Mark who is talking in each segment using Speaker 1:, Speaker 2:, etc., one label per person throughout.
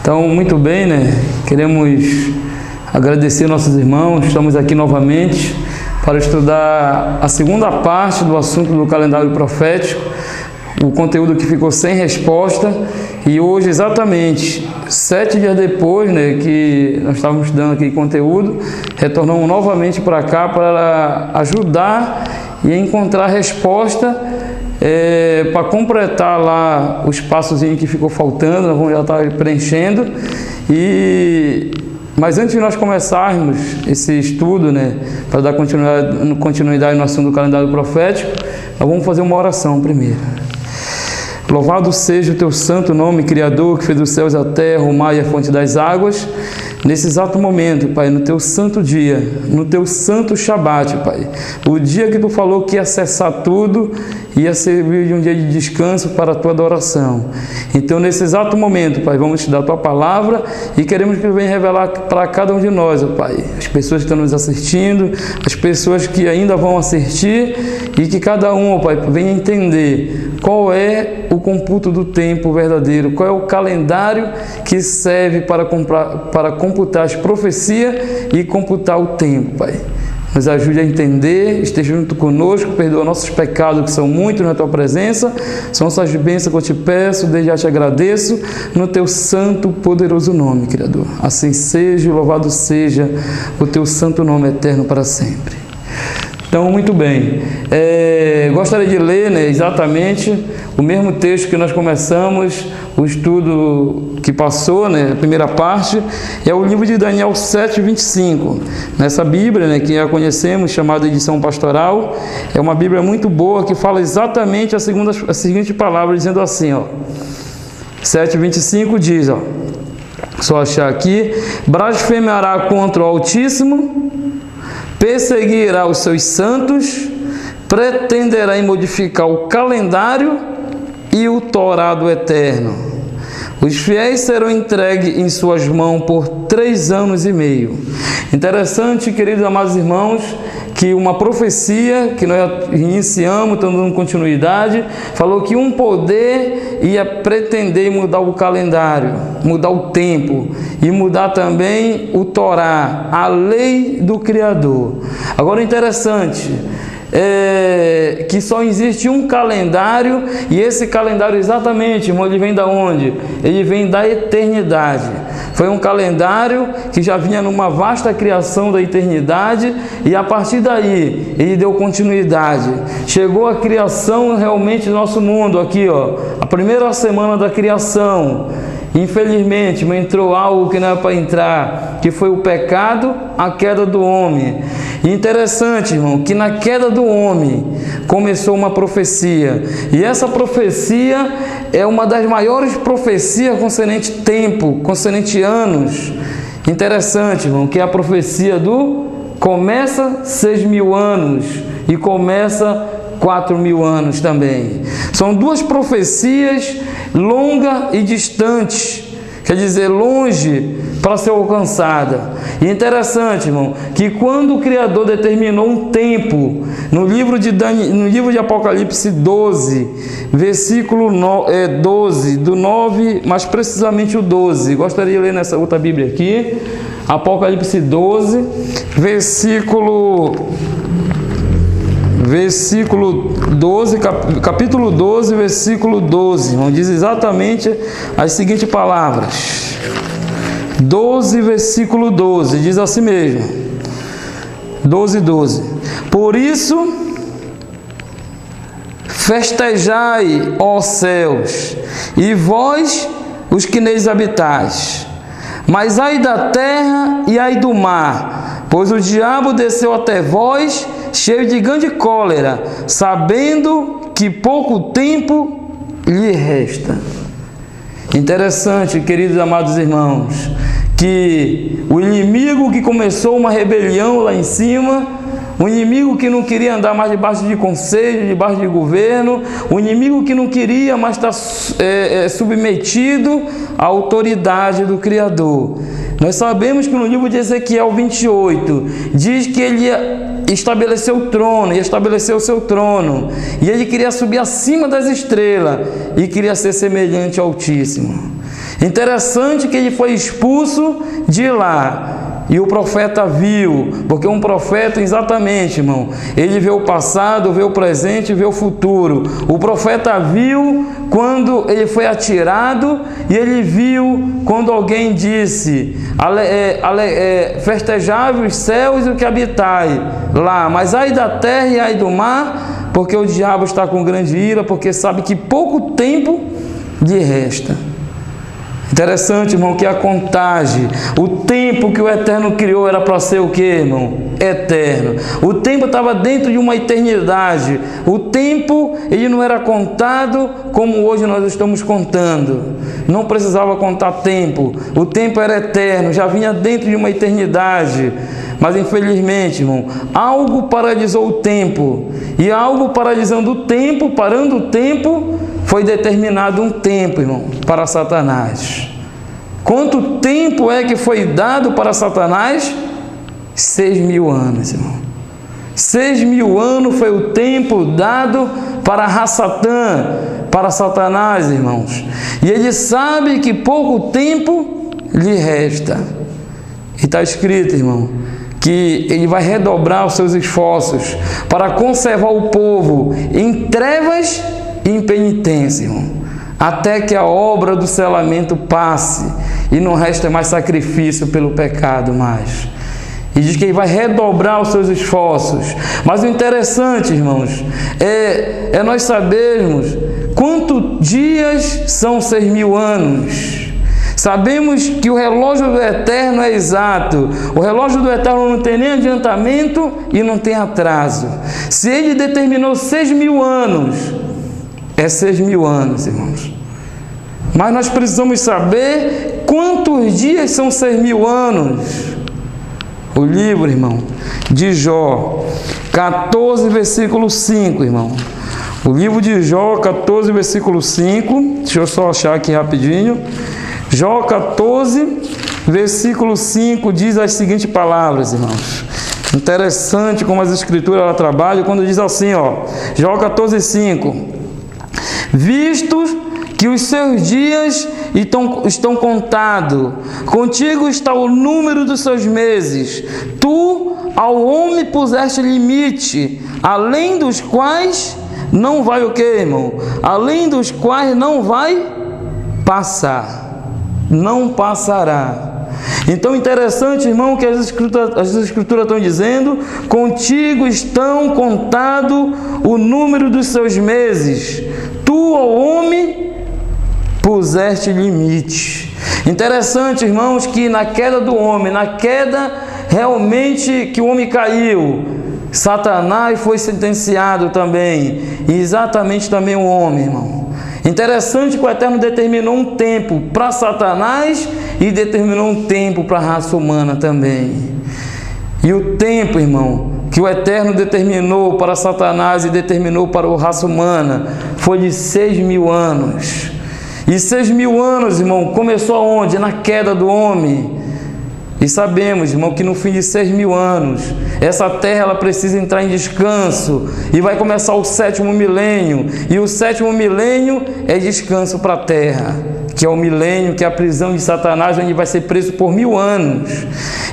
Speaker 1: Então, muito bem, né? Queremos agradecer nossos irmãos. Estamos aqui novamente para estudar a segunda parte do assunto do calendário profético, o conteúdo que ficou sem resposta. E hoje, exatamente 7 dias depois, né, que nós estávamos estudando aqui conteúdo, retornamos novamente para cá para ajudar e encontrar resposta para completar lá o espaçozinho que ficou faltando. Nós vamos já estar preenchendo. Mas antes de nós começarmos esse estudo, né, para dar continuidade no assunto do calendário profético, nós vamos fazer uma oração primeiro. Louvado seja o teu santo nome, Criador, que fez os céus, a terra, o mar e a fonte das águas. Nesse exato momento, Pai, no teu santo dia, no teu santo Shabat, Pai, o dia que tu falou que ia cessar tudo, ia servir de um dia de descanso para a tua adoração. Então, nesse exato momento, Pai, vamos te dar a tua palavra e queremos que tu venha revelar para cada um de nós, ó Pai, as pessoas que estão nos assistindo, as pessoas que ainda vão assistir, e que cada um, ó Pai, venha entender qual é o computo do tempo verdadeiro, qual é o calendário que serve para computar as profecias e computar o tempo, Pai. Nos ajude a entender, esteja junto conosco, perdoa nossos pecados que são muitos na Tua presença, são essas bênçãos que eu te peço, desde já te agradeço, no Teu santo, poderoso nome, Criador. Assim seja, louvado seja o Teu santo nome eterno para sempre. Então, muito bem, gostaria de ler, né, exatamente o mesmo texto que nós começamos, o estudo que passou, né, a primeira parte, é o livro de Daniel 7:25. Nessa Bíblia, né, que já conhecemos, chamada Edição Pastoral, é uma Bíblia muito boa que fala exatamente a seguinte palavra, dizendo assim, ó, 7:25 diz, ó, só achar aqui: blasfemará contra o Altíssimo, perseguirá os seus santos, pretenderá em modificar o calendário e o Torá do Eterno. Os fiéis serão entregues em suas mãos por 3 anos e meio. Interessante, queridos amados irmãos, que uma profecia que nós iniciamos, estamos dando continuidade, falou que um poder ia pretender mudar o calendário, mudar o tempo e mudar também o Torá, a lei do Criador. Agora, interessante que só existe um calendário, e esse calendário exatamente, irmão, ele vem da onde? Ele vem da eternidade. Foi um calendário que já vinha numa vasta criação da eternidade, e a partir daí ele deu continuidade. Chegou a criação realmente do nosso mundo aqui, ó, a primeira semana da criação. Infelizmente, entrou algo que não era para entrar, que foi o pecado, a queda do homem. E interessante, irmão, que na queda do homem começou uma profecia. E essa profecia é uma das maiores profecias concernente tempo, concernente anos. Interessante, irmão, que é a profecia do começa 6.000 anos e começa 4.000 anos também. São duas profecias longas e distantes, quer dizer, longe para ser alcançada. E interessante, irmão, que quando o Criador determinou um tempo, no livro de Apocalipse 12, versículo 12, do 9, mais precisamente o 12, gostaria de ler nessa outra Bíblia aqui, Apocalipse 12, versículo 12, capítulo 12, versículo 12, irmão, diz exatamente as seguintes palavras. 12, versículo 12, diz assim mesmo, 12. Por isso, festejai, ó céus, e vós, os que neles habitais, mas ai da terra e ai do mar, pois o diabo desceu até vós, cheio de grande cólera, sabendo que pouco tempo lhe resta. Interessante, queridos amados irmãos, que o inimigo que começou uma rebelião lá em cima, o inimigo que não queria andar mais debaixo de conselho, debaixo de governo, o inimigo que não queria mais estar submetido à autoridade do Criador. Nós sabemos que no livro de Ezequiel 28, diz que ele estabeleceu o trono, ia estabelecer o seu trono, e ele queria subir acima das estrelas, e queria ser semelhante ao Altíssimo. Interessante que ele foi expulso de lá. E o profeta viu, porque um profeta, exatamente, irmão, ele vê o passado, vê o presente, vê o futuro. O profeta viu quando ele foi atirado, e ele viu quando alguém disse: festejai os céus e o que habitai lá, mas ai da terra e ai do mar, porque o diabo está com grande ira, porque sabe que pouco tempo lhe resta. Interessante, irmão, que a contagem, o tempo que o Eterno criou era para ser o que, irmão? Eterno. O tempo estava dentro de uma eternidade. O tempo, ele não era contado como hoje nós estamos contando. Não precisava contar tempo. O tempo era eterno, já vinha dentro de uma eternidade. Mas infelizmente, irmão, algo paralisou o tempo. E algo paralisando o tempo, parando o tempo, foi determinado um tempo, irmão, para Satanás. Quanto tempo é que foi dado para Satanás? 6.000 anos, irmão. 6.000 anos foi o tempo dado para Rassatã, para Satanás, irmãos. E ele sabe que pouco tempo lhe resta. E está escrito, irmão, que ele vai redobrar os seus esforços para conservar o povo em trevas e em penitência, irmão, até que a obra do selamento passe e não resta mais sacrifício pelo pecado mais. E diz que ele vai redobrar os seus esforços. Mas o interessante, irmãos, é nós sabermos quantos dias são 6.000 anos. Sabemos que o relógio do Eterno é exato. O relógio do Eterno não tem nem adiantamento e não tem atraso. Se ele determinou 6.000 anos, é 6.000 anos, irmãos. Mas nós precisamos saber quantos dias são 6.000 anos. O livro, irmão, de Jó, 14, versículo 5, irmão. O livro de Jó, 14, versículo 5. Deixa eu só achar aqui rapidinho. Jó 14, versículo 5, diz as seguintes palavras, irmãos. Interessante como as escrituras ela trabalham, quando diz assim, ó, Jó 14, 5. Visto que os seus dias estão contados, contigo está o número dos seus meses. Tu ao homem puseste limite, além dos quais não vai o quê, irmão? Além dos quais não vai passar. Não passará. Então, interessante, irmão, que as escrituras estão dizendo: contigo estão contado o número dos seus meses. Tu, ao homem, puseste limite. Interessante, irmãos, que na queda do homem, na queda realmente que o homem caiu, Satanás foi sentenciado também, e exatamente também o homem, irmão. Interessante que o Eterno determinou um tempo para Satanás e determinou um tempo para a raça humana também. E o tempo, irmão, que o Eterno determinou para Satanás e determinou para a raça humana foi de 6.000 anos. E 6.000 anos, irmão, começou aonde? Na queda do homem. E sabemos, irmão, que no fim de 6.000 anos, essa terra ela precisa entrar em descanso. E vai começar o 7º milênio. E o 7º milênio é descanso para a terra, que é o milênio, que é a prisão de Satanás, onde vai ser preso por 1.000 anos.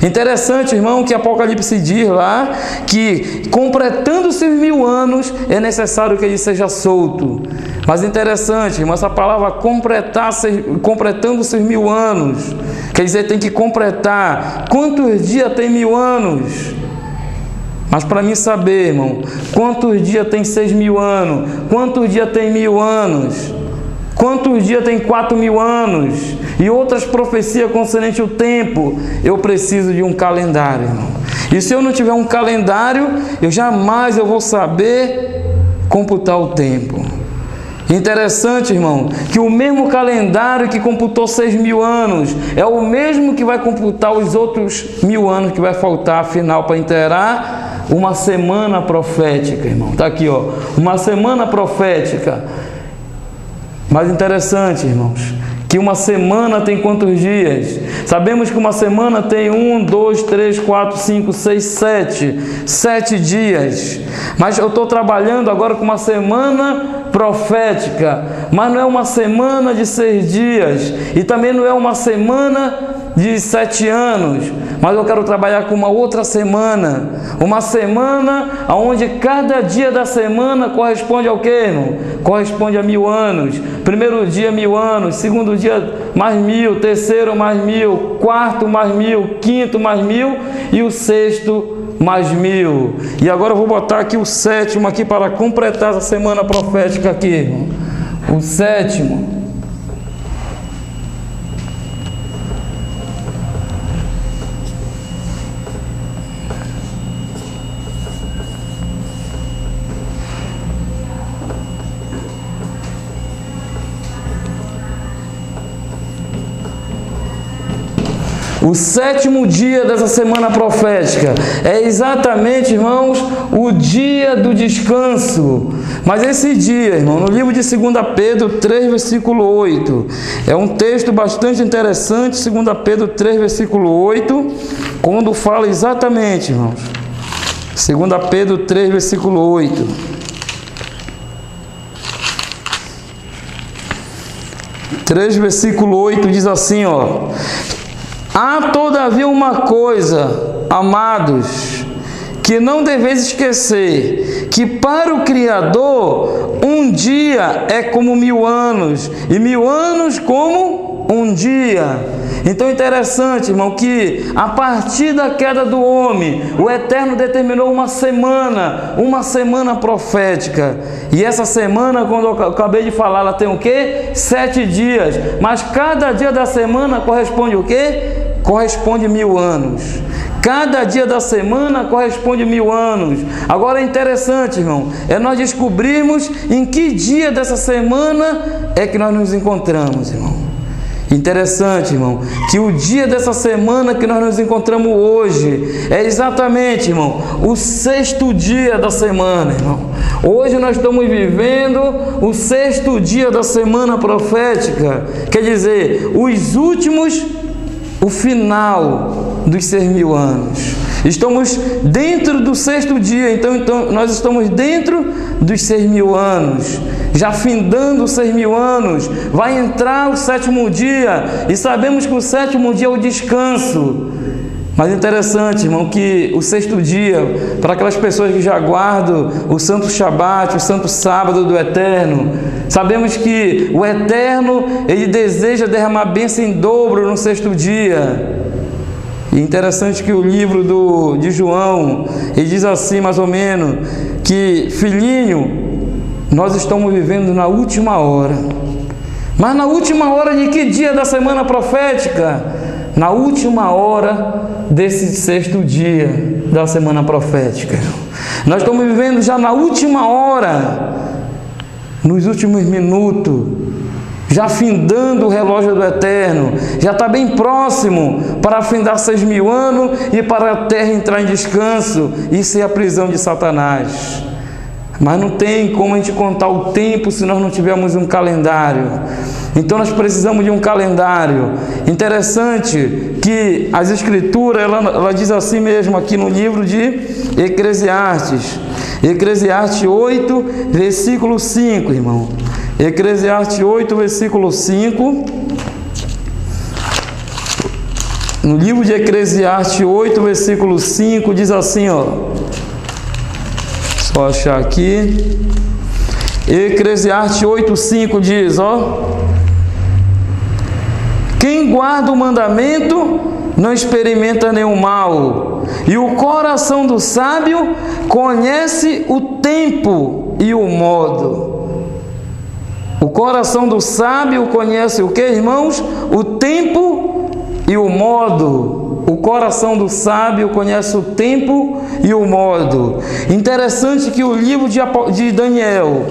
Speaker 1: Interessante, irmão, que Apocalipse diz lá que, completando-se os 1.000 anos, é necessário que ele seja solto. Mas interessante, irmão, essa palavra completando-se os 1.000 anos, quer dizer, tem que completar. Quantos dias tem 1.000 anos? Mas para mim saber, irmão, quantos dias tem 6.000 anos? Quantos dias tem 1.000 anos? Quantos dias tem 4.000 anos? E outras profecias concernentes ao tempo. Eu preciso de um calendário, irmão. E se eu não tiver um calendário, eu jamais vou saber computar o tempo. Interessante, irmão, que o mesmo calendário que computou 6.000 anos é o mesmo que vai computar os outros 1.000 anos que vai faltar, afinal, para inteirar uma semana profética, irmão. Está aqui, ó, uma semana profética. Mas interessante, irmãos, que uma semana tem quantos dias? Sabemos que uma semana tem 1, 2, 3, 4, 5, 6, 7 dias. Mas eu estou trabalhando agora com uma semana profética, mas não é uma semana de 6 dias, e também não é uma semana de 7 anos, mas eu quero trabalhar com uma outra semana, uma semana onde cada dia da semana corresponde ao quê, irmão? Corresponde a 1000 anos. Primeiro dia 1000 anos, segundo dia mais 1000, terceiro mais 1000, quarto mais 1000, quinto mais 1000 e o sexto mais 1000. E agora eu vou botar aqui o sétimo aqui para completar essa semana profética aqui, irmão. O sétimo. O sétimo dia dessa semana profética é exatamente, irmãos, o dia do descanso. Mas esse dia, irmão, no livro de 2 Pedro 3, versículo 8, é um texto bastante interessante, 2 Pedro 3, versículo 8, quando fala exatamente, irmãos, 2 Pedro 3, versículo 8. Versículo 8 diz assim, ó: há todavia uma coisa, amados, que não deveis esquecer, que para o Criador um dia é como 1000 anos, e 1000 anos como um dia. Então interessante, irmão, que a partir da queda do homem, o Eterno determinou uma semana profética. E essa semana, quando eu acabei de falar, ela tem o quê? 7 dias. Mas cada dia da semana corresponde o quê? Corresponde 1000 anos. Cada dia da semana corresponde 1000 anos. Agora é interessante, irmão, é nós descobrirmos em que dia dessa semana é que nós nos encontramos, irmão. Interessante, irmão, que o dia dessa semana que nós nos encontramos hoje é exatamente, irmão, o 6º dia da semana, irmão. Hoje nós estamos vivendo o 6º dia da semana profética, quer dizer, os últimos, o final dos 6.000 anos. Estamos dentro do 6º dia, então nós estamos dentro dos 6.000 anos, já findando os 6.000 anos, vai entrar o 7º dia, e sabemos que o 7º dia é o descanso. Mas interessante, irmão, que o 6º dia, para aquelas pessoas que já guardam o Santo Shabat, o Santo Sábado do Eterno, sabemos que o Eterno, Ele deseja derramar bênção em dobro no 6º dia. E interessante que o livro de João, ele diz assim mais ou menos, que filhinho, nós estamos vivendo na última hora. Mas na última hora de que dia da semana profética? Na última hora desse 6º dia da semana profética. Nós estamos vivendo já na última hora, nos últimos minutos, já findando o relógio do Eterno, já está bem próximo para findar 6.000 anos e para a terra entrar em descanso. Isso é a prisão de Satanás. Mas não tem como a gente contar o tempo se nós não tivermos um calendário. Então nós precisamos de um calendário. Interessante que as Escrituras, ela diz assim mesmo aqui no livro de Eclesiastes. Eclesiastes 8, versículo 5, irmão. Eclesiastes 8, versículo 5. No livro de Eclesiastes 8, versículo 5, diz assim, ó. Só achar aqui. Eclesiastes 8, 5 diz, ó: quem guarda o mandamento não experimenta nenhum mal, e o coração do sábio conhece o tempo e o modo. O coração do sábio conhece o que, irmãos? O tempo e o modo. O coração do sábio conhece o tempo e o modo. Interessante que o livro de Daniel,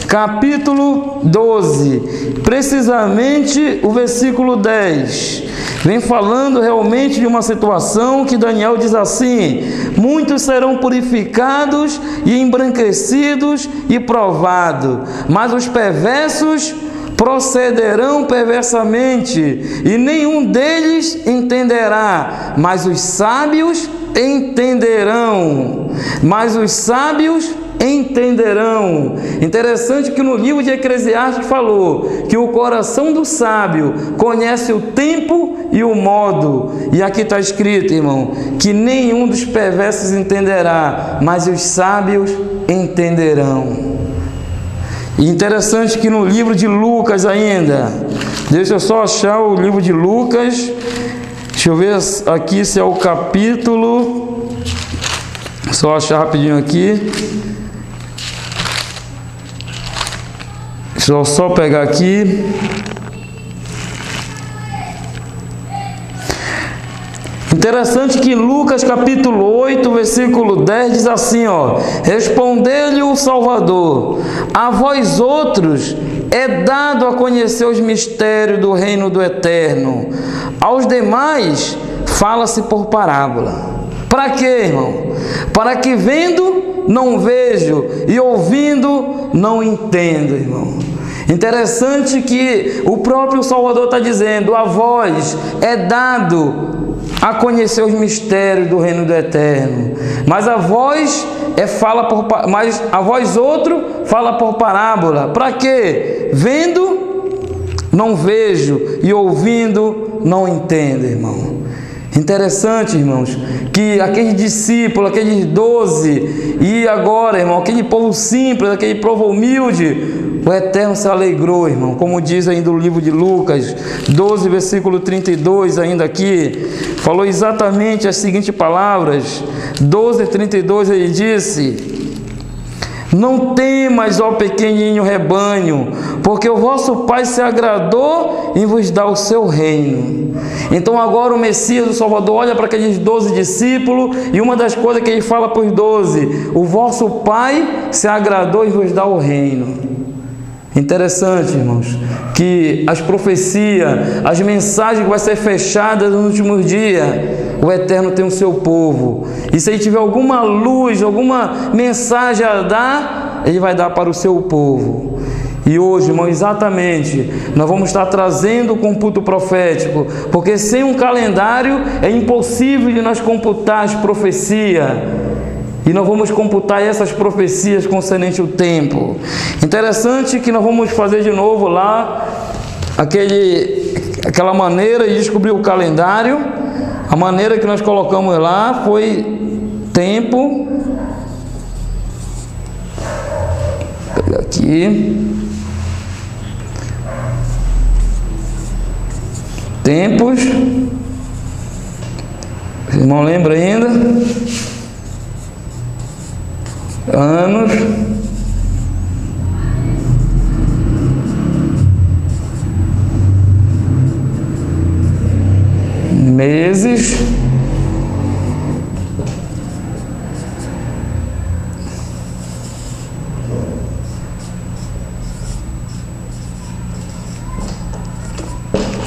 Speaker 1: capítulo 12, precisamente o versículo 10, vem falando realmente de uma situação que Daniel diz assim: muitos serão purificados e embranquecidos e provados, mas os perversos procederão perversamente, e nenhum deles entenderá, mas os sábios entenderão, mas os sábios entenderão. Interessante que no livro de Eclesiastes falou que o coração do sábio conhece o tempo e o modo. E aqui está escrito, irmão, que nenhum dos perversos entenderá, mas os sábios entenderão. E interessante que no livro de Lucas ainda, deixa eu só achar o livro de Lucas, deixa eu ver aqui se é o capítulo, só achar rapidinho aqui. Deixa eu só pegar aqui. Interessante que Lucas capítulo 8, versículo 10 diz assim, ó: respondeu-lhe o Salvador: a vós outros é dado a conhecer os mistérios do reino do Eterno, aos demais fala-se por parábola. Para quê, irmão? Para que vendo não vejo e ouvindo não entendo, irmão. Interessante que o próprio Salvador está dizendo: a vós é dado a conhecer os mistérios do reino do Eterno, mas a vós mas a vós outro fala por parábola. Para quê? Vendo não vejo e ouvindo não entendo, irmão. Interessante, irmãos, que aqueles discípulos, aqueles 12, e agora, irmão, aquele povo simples, aquele povo humilde, o Eterno se alegrou, irmão, como diz ainda o livro de Lucas 12, versículo 32, ainda aqui, falou exatamente as seguintes palavras. 12, 32, ele disse: não temas, ó pequenininho rebanho, porque o vosso Pai se agradou em vos dar o seu reino. Então agora o Messias, o Salvador, olha para aqueles 12 discípulos, e uma das coisas que ele fala para os 12: o vosso Pai se agradou em vos dar o reino. Interessante, irmãos, que as profecias, as mensagens que vão ser fechadas nos últimos dias, o Eterno tem o seu povo. E se ele tiver alguma luz, alguma mensagem a dar, ele vai dar para o seu povo. E hoje, irmão, exatamente, nós vamos estar trazendo o computo profético, porque sem um calendário é impossível de nós computar as profecias. E nós vamos computar essas profecias concernente ao tempo. Interessante que nós vamos fazer de novo lá aquela maneira de descobrir o calendário. A maneira que nós colocamos lá foi tempo. Vou pegar aqui. Tempos. O irmão lembra ainda? Anos, meses,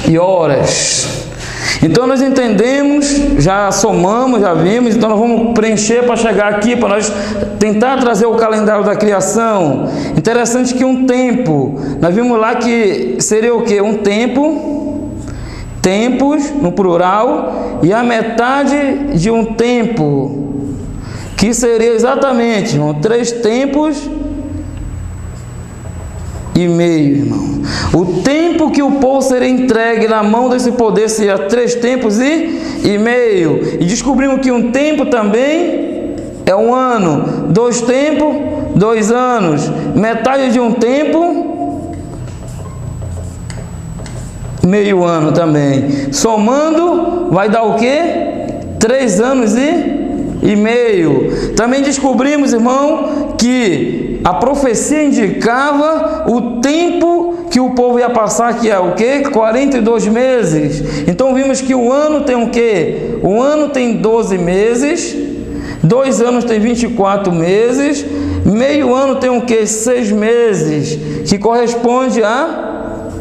Speaker 1: e horas. Então nós entendemos, já somamos, já vimos, então nós vamos preencher para chegar aqui, para nós tentar trazer o calendário da criação. Interessante que um tempo, nós vimos lá que seria o quê? Um tempo, tempos no plural, e a metade de um tempo, que seria exatamente, irmão, 3 tempos e meio, irmão. O tempo que o povo seria entregue na mão desse poder seria 3 tempos e meio. E descobrimos que um tempo também é um ano. 2 tempos, 2 anos. Metade de um tempo, meio ano também. Somando, vai dar o quê? 3 anos e meio. Também descobrimos, irmão, que a profecia indicava o tempo que o povo ia passar, que é o quê? 42 meses. Então vimos que o ano tem o quê? O ano tem 12 meses, 2 anos tem 24 meses, meio ano tem o quê? 6 meses, que corresponde a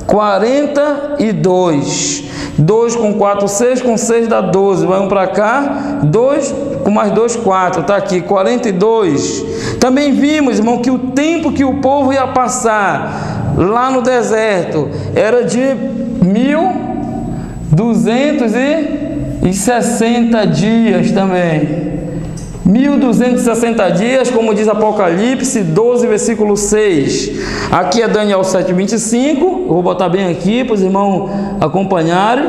Speaker 1: 42. 2 com 4, 6, com 6 dá 12. Vai um para cá, 2 com mais 2, 4. Está aqui, 42. Também vimos, irmão, que o tempo que o povo ia passar lá no deserto era de 1220 1260 dias também. 1260 dias, como diz Apocalipse 12, versículo 6. Aqui é Daniel 7:25. Eu vou botar bem aqui para os irmãos acompanharem.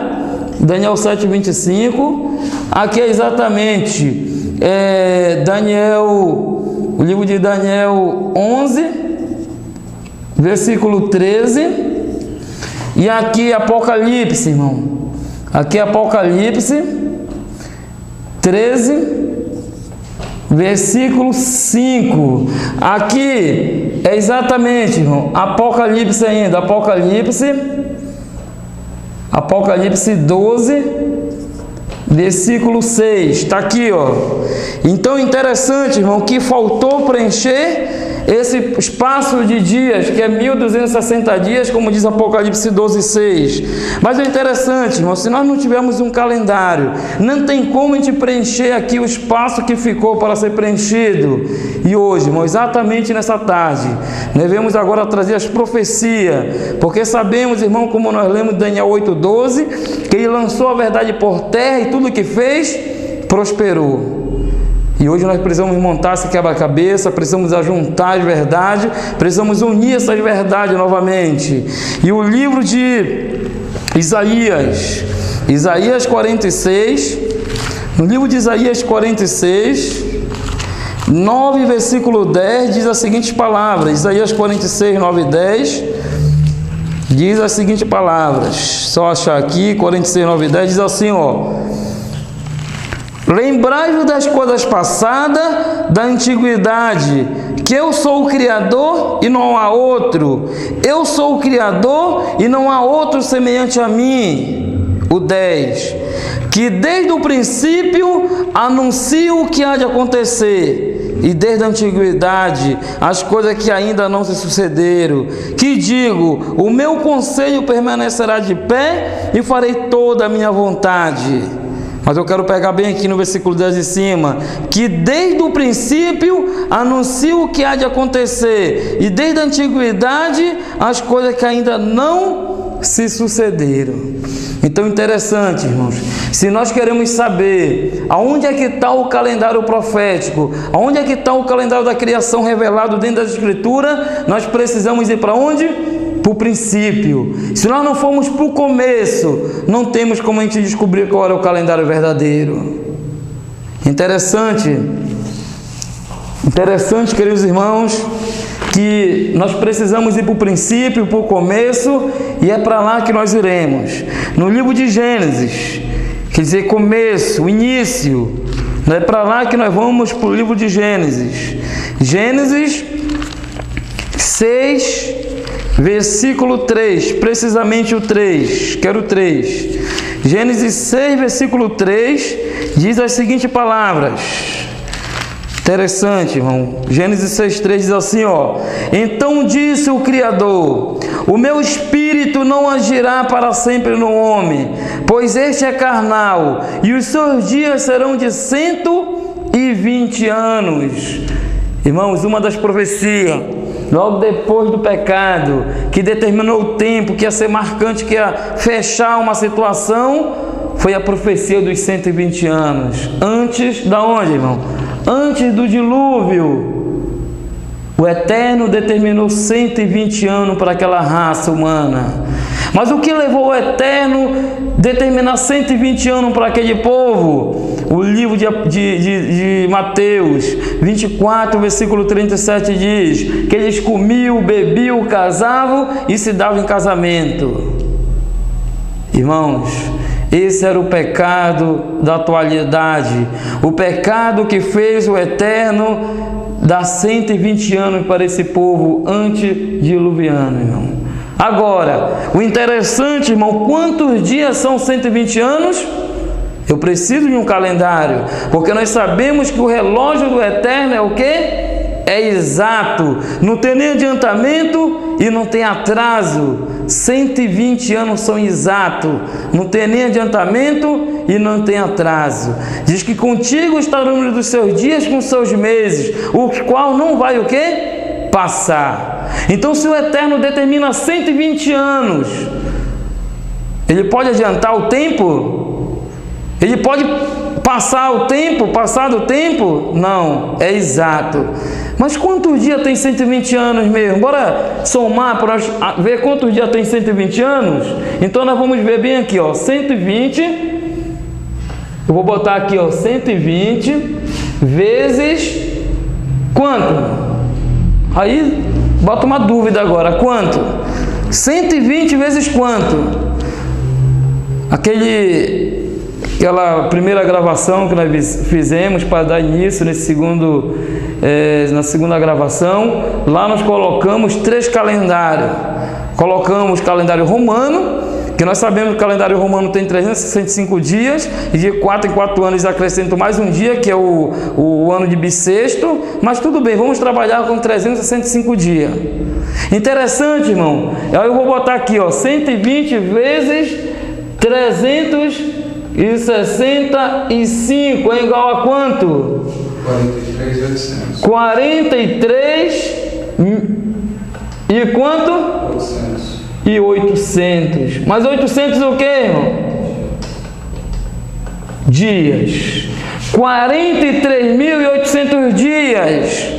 Speaker 1: Daniel 7:25. Aqui é exatamente o livro de Daniel 11, versículo 13. E aqui Apocalipse, irmão. Aqui é Apocalipse 13, versículo 5. Aqui é exatamente, irmão, Apocalipse ainda. Apocalipse 12, versículo 6. Está aqui, ó. Então, interessante, irmão, que faltou preencher esse espaço de dias, que é 1260 dias, como diz Apocalipse 12, 6. Mas é interessante, irmão, se nós não tivermos um calendário, não tem como a gente preencher aqui o espaço que ficou para ser preenchido. E hoje, irmão, exatamente nessa tarde, devemos agora trazer as profecias, porque sabemos, irmão, como nós lemos Daniel 8:12, que ele lançou a verdade por terra e tudo que fez, prosperou. E hoje nós precisamos montar esse quebra-cabeça, precisamos ajuntar as verdades, precisamos unir essas verdades novamente. E o livro de Isaías 46, no livro de Isaías 46, 9, versículo 10, diz as seguintes palavras. Isaías 46, 9 e 10, diz as seguintes palavras. Só achar aqui, 46, 9 e 10, diz assim, ó: lembrai-vos das coisas passadas da antiguidade, que eu sou o Criador e não há outro. Eu sou o Criador e não há outro semelhante a mim. O 10. Que desde o princípio anuncio o que há de acontecer, e desde a antiguidade as coisas que ainda não se sucederam. Que digo, o meu conselho permanecerá de pé e farei toda a minha vontade. Mas eu quero pegar bem aqui no versículo 10 de cima, que desde o princípio anuncio o que há de acontecer, e desde a antiguidade as coisas que ainda não se sucederam. Então, interessante, irmãos, se nós queremos saber aonde é que está o calendário profético, aonde é que está o calendário da criação revelado dentro da Escritura, nós precisamos ir para onde? Para o princípio. Se nós não formos para o começo, não temos como a gente descobrir qual é o calendário verdadeiro. Interessante, queridos irmãos, que nós precisamos ir para o princípio, para o começo, e é para lá que nós iremos. No livro de Gênesis, quer dizer começo, início, é para lá que nós vamos, para o livro de Gênesis. Gênesis 6, versículo 3, precisamente o 3, quero o 3. Gênesis 6, versículo 3, diz as seguintes palavras. Interessante, irmão. Gênesis 6:3 diz assim, ó: então disse o Criador: o meu espírito não agirá para sempre no homem, pois este é carnal, e os seus dias serão de 120 anos. Irmãos, uma das profecias, logo depois do pecado, que determinou o tempo, que ia ser marcante, que ia fechar uma situação, foi a profecia dos 120 anos. Antes da onde, irmão? Antes do dilúvio, o Eterno determinou 120 anos para aquela raça humana. Mas o que levou o Eterno a determinar 120 anos para aquele povo? O livro de Mateus 24, versículo 37 diz que eles comiam, bebiam, casavam e se davam em casamento. Irmãos, esse era o pecado da atualidade, o pecado que fez o Eterno dar 120 anos para esse povo antediluviano, irmão. Agora, o interessante, irmão, quantos dias são 120 anos? Eu preciso de um calendário, porque nós sabemos que o relógio do Eterno é o quê? É exato, não tem nem adiantamento e não tem atraso. 120 anos são exatos, não tem nem adiantamento e não tem atraso. Diz que contigo está o número dos seus dias com os seus meses, o qual não vai o quê? Passar. Então, se o Eterno determina 120 anos, ele pode adiantar o tempo? Ele pode passar o tempo, passar do tempo? Não, é exato. Mas quantos dias tem 120 anos mesmo? Bora somar para ver quantos dias tem 120 anos? Então nós vamos ver bem aqui, ó, 120. Eu vou botar aqui, ó, 120 vezes quanto? Aí bota uma dúvida agora, quanto? 120 vezes quanto? Aquela primeira gravação que nós fizemos para dar início na segunda gravação, lá nós colocamos 3 calendários. Colocamos o calendário romano, que nós sabemos que o calendário romano tem 365 dias, e de 4 em 4 anos acrescento mais um dia, que é o ano de bissexto, mas tudo bem, vamos trabalhar com 365 dias. Interessante, irmão, eu vou botar aqui, ó, 120 vezes 365 é igual a quanto?
Speaker 2: 43.800.
Speaker 1: 43 e quanto?
Speaker 2: 800.
Speaker 1: E 800. Mas 800 o que, irmão? Dias. 43.800 dias.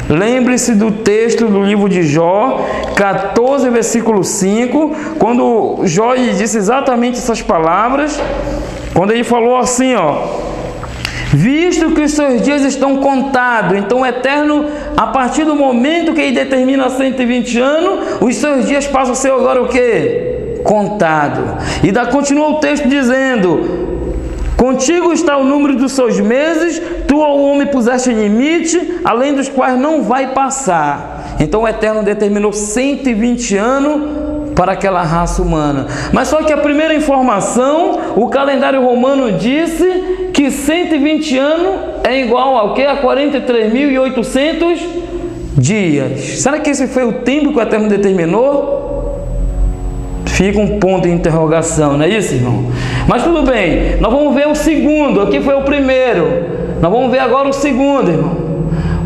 Speaker 1: Lembre-se do texto do livro de Jó, 14, versículo 5, quando Jó disse exatamente essas palavras, quando ele falou assim, ó: visto que os seus dias estão contados, então o Eterno, a partir do momento que ele determina 120 anos, os seus dias passam a ser agora o quê? Contado. E continua o texto dizendo: contigo está o número dos seus meses, tu ao homem puseste limite, além dos quais não vai passar. Então o Eterno determinou 120 anos para aquela raça humana. Mas só que a primeira informação, o calendário romano disse que 120 anos é igual ao quê? A 43.800 dias. Será que esse foi o tempo que o Eterno determinou? Fica um ponto de interrogação, não é isso, irmão? Mas tudo bem, nós vamos ver o segundo. Aqui foi o primeiro, nós vamos ver agora o segundo, irmão.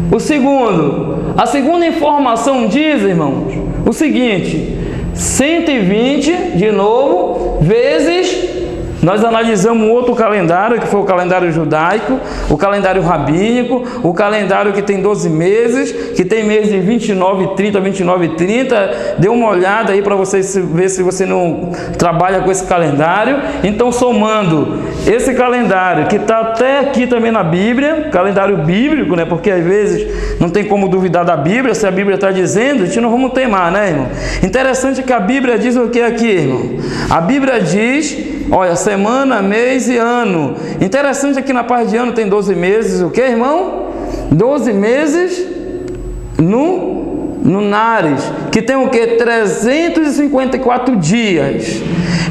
Speaker 1: O segundo, a segunda informação diz, irmãos, o seguinte: 120, de novo, vezes, nós analisamos outro calendário, que foi o calendário judaico, o calendário rabínico, o calendário que tem 12 meses, que tem mês de 29, 30, 29, 30. Dê uma olhada aí para você ver se você não trabalha com esse calendário. Então, somando esse calendário, que está até aqui também na Bíblia, calendário bíblico, né? Porque às vezes não tem como duvidar da Bíblia, se a Bíblia está dizendo, a gente não vamos teimar, né, irmão? Interessante que a Bíblia diz o que aqui, irmão? A Bíblia diz, olha, semana, mês e ano. Interessante aqui na parte de ano tem 12 meses, o que, irmão? 12 meses lunares, que tem o que? 354 dias.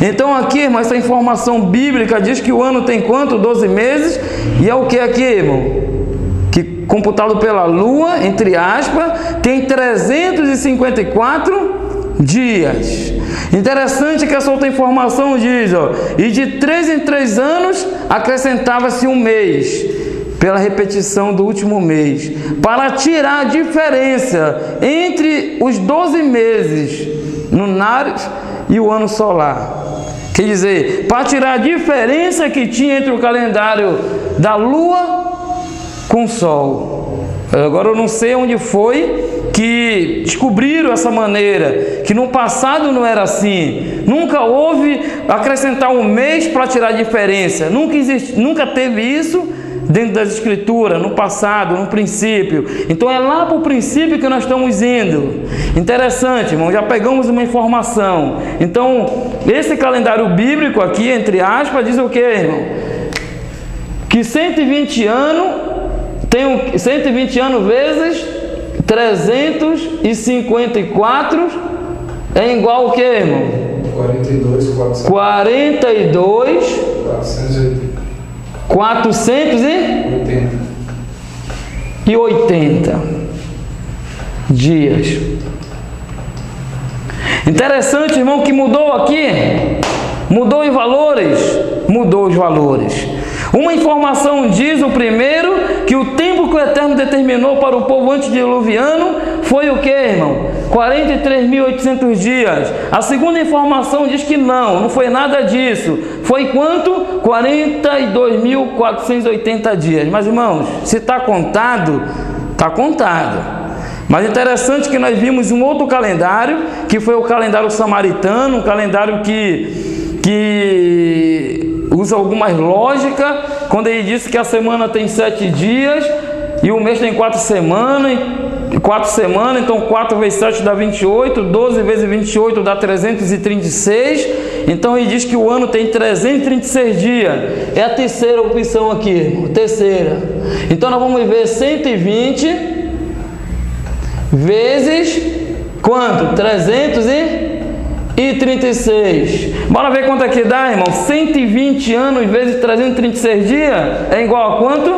Speaker 1: Então aqui, irmão, essa informação bíblica diz que o ano tem quanto? 12 meses. E é o que aqui, irmão? Que computado pela lua, entre aspas, tem 354 dias. Interessante que essa outra informação diz, ó, e de 3 em 3 anos acrescentava-se um mês, pela repetição do último mês, para tirar a diferença entre os 12 meses lunares e o ano solar. Quer dizer, para tirar a diferença que tinha entre o calendário da lua com o sol. Agora eu não sei onde foi que descobriram essa maneira, que no passado não era assim. Nunca houve acrescentar um mês para tirar a diferença. Nunca teve isso dentro das escrituras, no passado, no princípio. Então é lá para o princípio que nós estamos indo. Interessante, irmão, já pegamos uma informação. Então, esse calendário bíblico aqui, entre aspas, diz o que, irmão? Que 120 anos, tem 120 anos vezes 354 é igual ao que, irmão? 480 dias. Interessante, irmão, que mudou aqui, mudou os valores, mudou os valores. Uma informação diz, o primeiro, que o tempo que o Eterno determinou para o povo antediluviano foi o que, irmão? 43.800 dias. A segunda informação diz que não foi nada disso. Foi quanto? 42.480 dias. Mas, irmãos, se está contado, está contado. Mas interessante que nós vimos um outro calendário, que foi o calendário samaritano, um calendário que usa algumas lógicas, quando ele disse que a semana tem 7 dias e o mês tem 4 semanas, então 4 vezes 7 dá 28, 12 vezes 28 dá 336, então ele diz que o ano tem 336 dias, é a terceira opção aqui, irmão, terceira. Então nós vamos ver 120 vezes quanto? 336. Bora ver quanto é que dá, irmão? 120 anos vezes 336 dias é igual a quanto?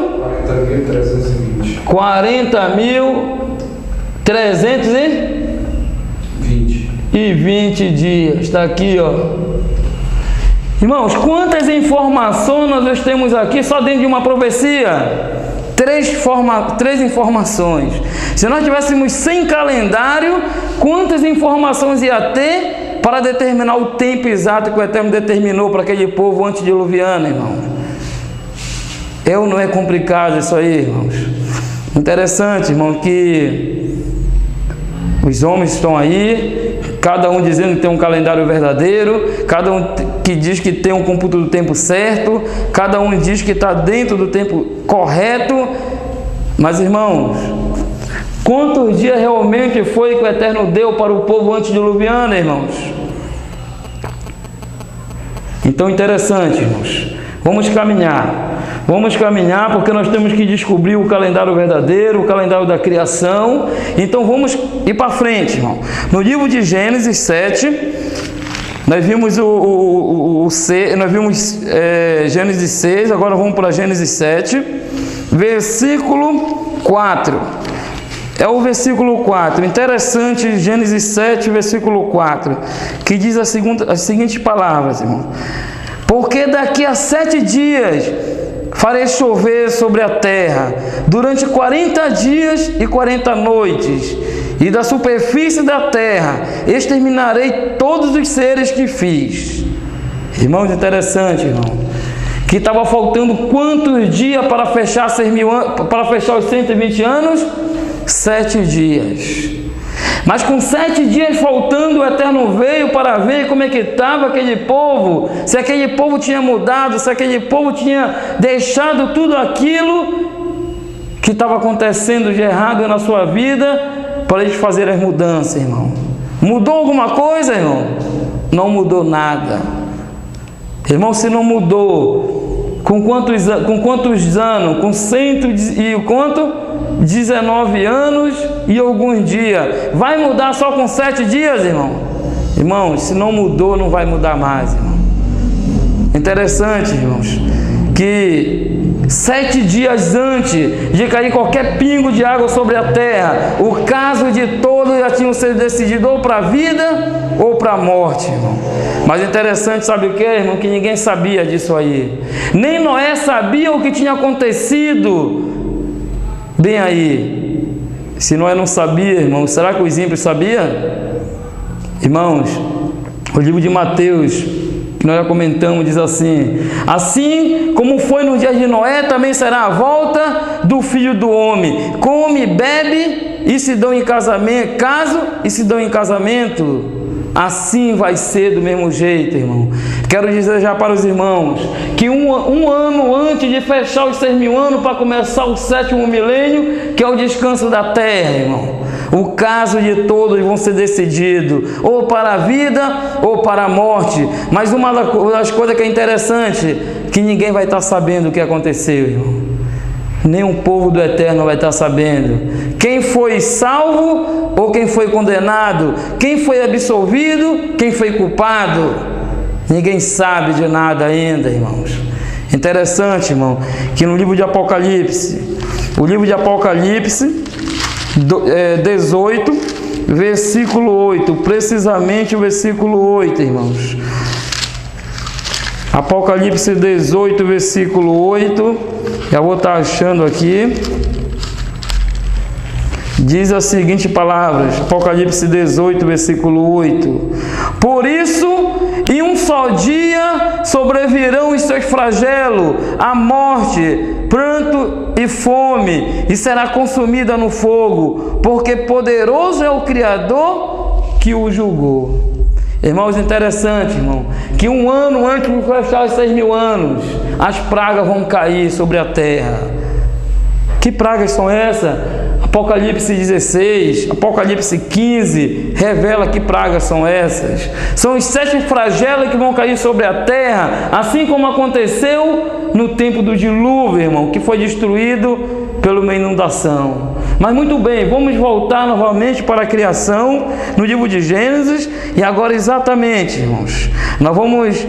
Speaker 2: 40.320.
Speaker 1: 40.320 dias. Está aqui, ó. Irmãos, quantas informações nós temos aqui só dentro de uma profecia? Três informações. Se nós tivéssemos 100 calendário, quantas informações ia ter para determinar o tempo exato que o Eterno determinou para aquele povo antediluviano, irmão? É ou não é complicado isso aí, irmãos? Interessante, irmão, que os homens estão aí, cada um dizendo que tem um calendário verdadeiro, cada um que diz que tem um cômputo do tempo certo, cada um diz que está dentro do tempo correto. Mas, irmãos, quantos dias realmente foi que o Eterno deu para o povo antediluviano, irmãos? Então, interessante, irmãos. Vamos caminhar porque nós temos que descobrir o calendário verdadeiro, o calendário da criação. Então vamos ir para frente, irmão. No livro de Gênesis 7, nós vimos Gênesis 6, agora vamos para Gênesis 7, versículo 4. É o versículo 4. Interessante, Gênesis 7, versículo 4, que diz as seguintes palavras, irmão. Porque daqui a 7 dias farei chover sobre a terra durante 40 dias e 40 noites, e da superfície da terra exterminarei todos os seres que fiz. Irmãos, interessante, irmão, que estava faltando quantos dias para fechar os 120 anos? 7 dias. Mas com 7 dias faltando, o Eterno veio para ver como é que estava aquele povo, se aquele povo tinha mudado, se aquele povo tinha deixado tudo aquilo que estava acontecendo de errado na sua vida, para eles fazerem as mudanças, irmão. Mudou alguma coisa, irmão? Não mudou nada. Irmão, se não mudou, com quantos anos? Com 19 anos e alguns dias. Vai mudar só com 7 dias, irmão? Irmão, se não mudou, não vai mudar mais, irmão. Interessante, irmãos, que 7 dias antes de cair qualquer pingo de água sobre a terra, o caso de todos já tinham sido decidido ou para a vida ou para a morte, irmão. Mas interessante, sabe o que, irmão? Que ninguém sabia disso aí. Nem Noé sabia o que tinha acontecido. Bem aí, se Noé não sabia, irmão, será que os ímpios sabiam? Irmãos, o livro de Mateus, que nós já comentamos, diz assim: assim como foi no dia de Noé, também será a volta do Filho do Homem. Come, bebe e se dão em casamento, assim vai ser do mesmo jeito, irmão. Quero dizer já para os irmãos que um ano antes de fechar os 6.000 anos para começar o 7º milênio, que é o descanso da terra, irmão, o caso de todos vão ser decididos ou para a vida ou para a morte. Mas uma das coisas que é interessante, que ninguém vai estar sabendo o que aconteceu, irmão. Nem o povo do Eterno vai estar sabendo quem foi salvo ou quem foi condenado, quem foi absolvido, quem foi culpado. Ninguém sabe de nada ainda, irmãos. Interessante, irmão, que no livro de Apocalipse, 18, versículo 8, precisamente o versículo 8, irmãos. Apocalipse 18, versículo 8, já vou estar achando aqui. Diz as seguintes palavras, Apocalipse 18, versículo 8. Por isso, em um só dia sobrevirão os seus flagelos, a morte, pranto e fome, e será consumida no fogo, porque poderoso é o Criador que o julgou. Irmãos, interessante, irmão, que um ano antes de fechar os 6.000 anos, as pragas vão cair sobre a terra. Que pragas são essas? Apocalipse 16, Apocalipse 15, revela que pragas são essas. São os 7 flagelos que vão cair sobre a terra, assim como aconteceu no tempo do dilúvio, irmão, que foi destruído pela uma inundação. Mas muito bem, vamos voltar novamente para a criação, no livro de Gênesis, e agora exatamente, irmãos, nós vamos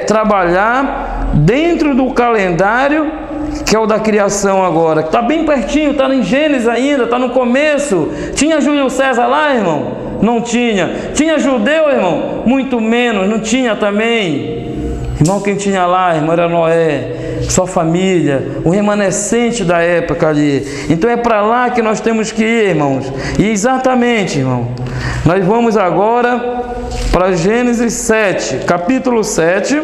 Speaker 1: trabalhar dentro do calendário que é o da criação agora, que está bem pertinho, está em Gênesis ainda, está no começo. Tinha Júlio César lá, irmão? Não tinha. Tinha judeu, irmão? Muito menos, não tinha também. Irmão, quem tinha lá, irmão, era Noé, sua família, o remanescente da época ali. Então é para lá que nós temos que ir, irmãos. E exatamente, irmão, nós vamos agora para Gênesis 7, capítulo 7.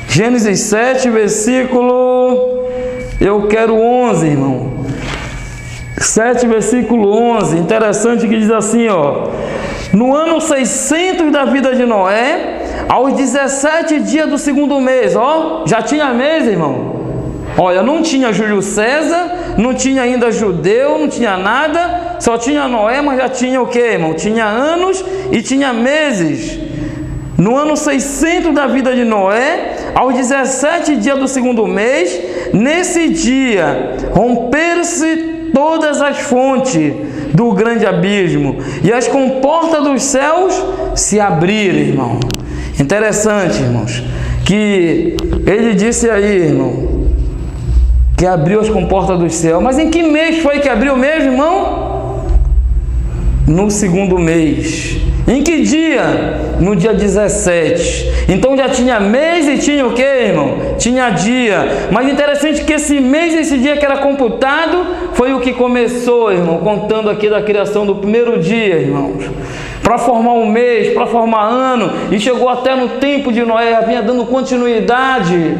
Speaker 1: Gênesis 7, versículo, eu quero 11, irmão. 7, versículo 11, interessante que diz assim, ó. No ano 600 da vida de Noé, aos 17 dias do segundo mês, ó, já tinha mês, irmão. Olha, não tinha Júlio César, não tinha ainda judeu, não tinha nada, só tinha Noé, mas já tinha o que, irmão? Tinha anos e tinha meses. No ano 600 da vida de Noé, aos 17 dias do segundo mês, nesse dia, romperam-se todas as fontes do grande abismo, e as comportas dos céus se abriram, irmão. Interessante, irmãos, que ele disse aí, irmão, que abriu as comportas dos céus. Mas em que mês foi que abriu mesmo, irmão? No segundo mês. Em que dia? No dia 17. Então já tinha mês e tinha o que, irmão? Tinha dia. Mas interessante que esse mês, esse dia que era computado, foi o que começou, irmão, contando aqui da criação do primeiro dia, irmãos. Para formar um mês, para formar ano, e chegou até no tempo de Noé, vinha dando continuidade.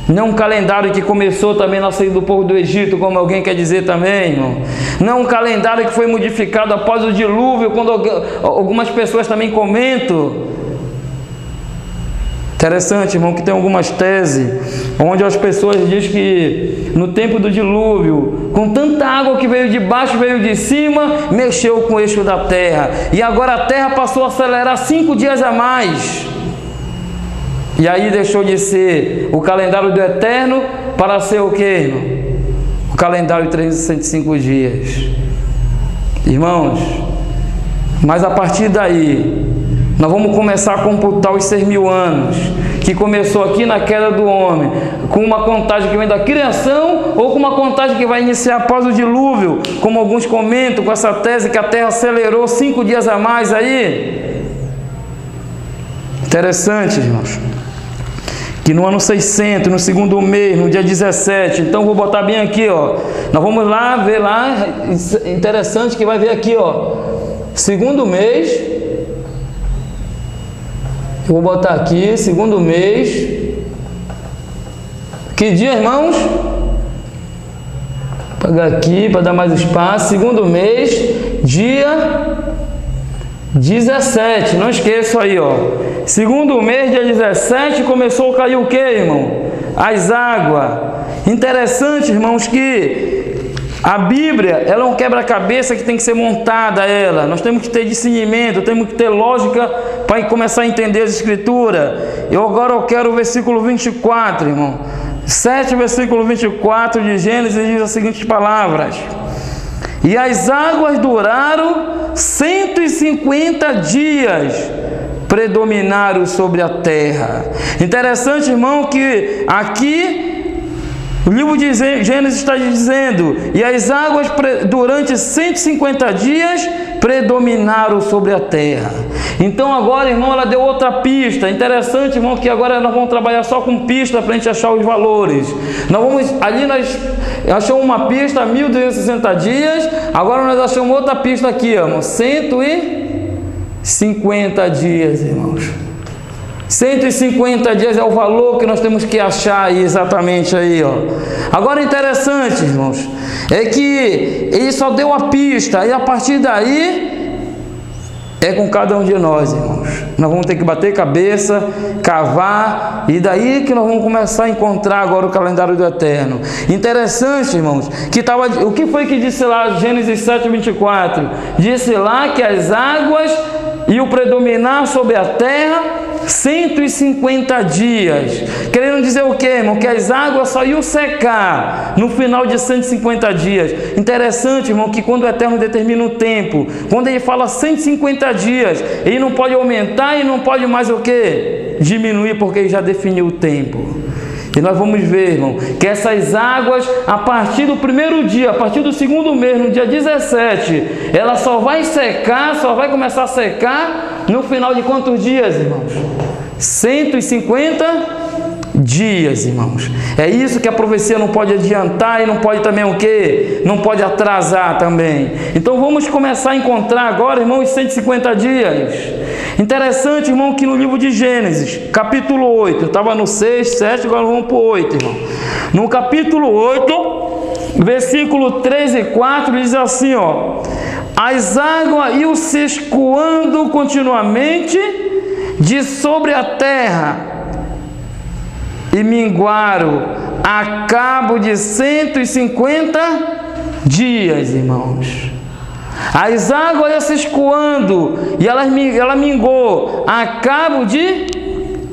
Speaker 1: Não um calendário que começou também na saída do povo do Egito, como alguém quer dizer também, irmão. Não um calendário que foi modificado após o dilúvio, quando algumas pessoas também comentam. Interessante, irmão, que tem algumas teses, onde as pessoas dizem que no tempo do dilúvio, com tanta água que veio de baixo, veio de cima, mexeu com o eixo da terra. E agora a terra passou a acelerar 5 dias a mais. E aí deixou de ser o calendário do eterno para ser o que, irmão? O calendário de 365 dias. Irmãos, mas a partir daí, nós vamos começar a computar os 6.000 anos, que começou aqui na queda do homem, com uma contagem que vem da criação, ou com uma contagem que vai iniciar após o dilúvio, como alguns comentam, com essa tese que a terra acelerou 5 dias a mais aí. Interessante, irmãos, que no ano 600, no segundo mês, no dia 17, então vou botar bem aqui, ó, nós vamos lá, ver lá, interessante que vai ver aqui, ó, segundo mês, eu vou botar aqui, segundo mês, que dia, irmãos? Vou pegar aqui para dar mais espaço, segundo mês, dia 17, não esqueça aí, ó. Segundo mês, dia 17, começou a cair o que, irmão? As águas. Interessante, irmãos, que a Bíblia, ela é um quebra-cabeça que tem que ser montada, ela. Nós temos que ter discernimento, temos que ter lógica para começar a entender as Escrituras. Agora eu quero o versículo 24, irmão. 7, versículo 24 de Gênesis diz as seguintes palavras. E as águas duraram 150 dias, predominaram sobre a terra. Interessante, irmão, que aqui O livro de Gênesis está dizendo: e as águas durante 150 dias predominaram sobre a terra. Então agora, irmão, ela deu outra pista. Interessante, irmão, que agora nós vamos trabalhar só com pista para a gente achar os valores. Nós achamos uma pista, 1.260 dias. Agora nós achamos outra pista aqui, irmão, 150 dias, irmãos. 150 dias é o valor que nós temos que achar aí, exatamente aí, ó. Agora, interessante, irmãos, é que ele só deu a pista, e a partir daí é com cada um de nós, irmãos. Nós vamos ter que bater cabeça, cavar, e daí que nós vamos começar a encontrar agora o calendário do Eterno. Interessante, irmãos, que o que foi que disse lá, Gênesis 7:24? Disse lá que as águas iam predominar sobre a terra 150 dias. Querendo dizer o que, irmão? Que as águas só iam secar no final de 150 dias. Interessante, irmão, que quando o Eterno determina o tempo, quando ele fala 150 dias, ele não pode aumentar e não pode mais o que? Diminuir, porque ele já definiu o tempo. E nós vamos ver, irmão, que essas águas, a partir do primeiro dia, a partir do segundo mês, no dia 17, ela só vai secar, só vai começar a secar no final de quantos dias, irmãos? 150 dias, irmãos. É isso que a profecia não pode adiantar e não pode também o quê? Não pode atrasar também. Então vamos começar a encontrar agora, irmãos, os 150 dias. Interessante, irmão, que no livro de Gênesis, capítulo 8, estava no 6, 7, agora vamos para o 8, irmão. No capítulo 8, versículo 3 e 4, diz assim, ó: as águas iam se escoando continuamente de sobre a terra e minguaram a cabo de 150 dias, irmãos. As águas iam se escoando e ela mingou a cabo de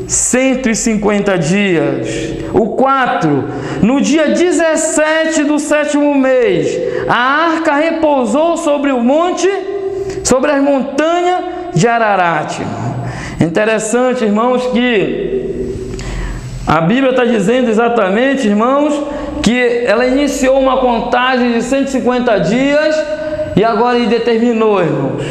Speaker 1: 150 dias. O 4, no dia 17 do 7º mês, a arca repousou sobre o monte, sobre as montanhas de Ararat. Interessante, irmãos, que a Bíblia está dizendo exatamente, irmãos, que ela iniciou uma contagem de 150 dias e agora ele determinou, irmãos,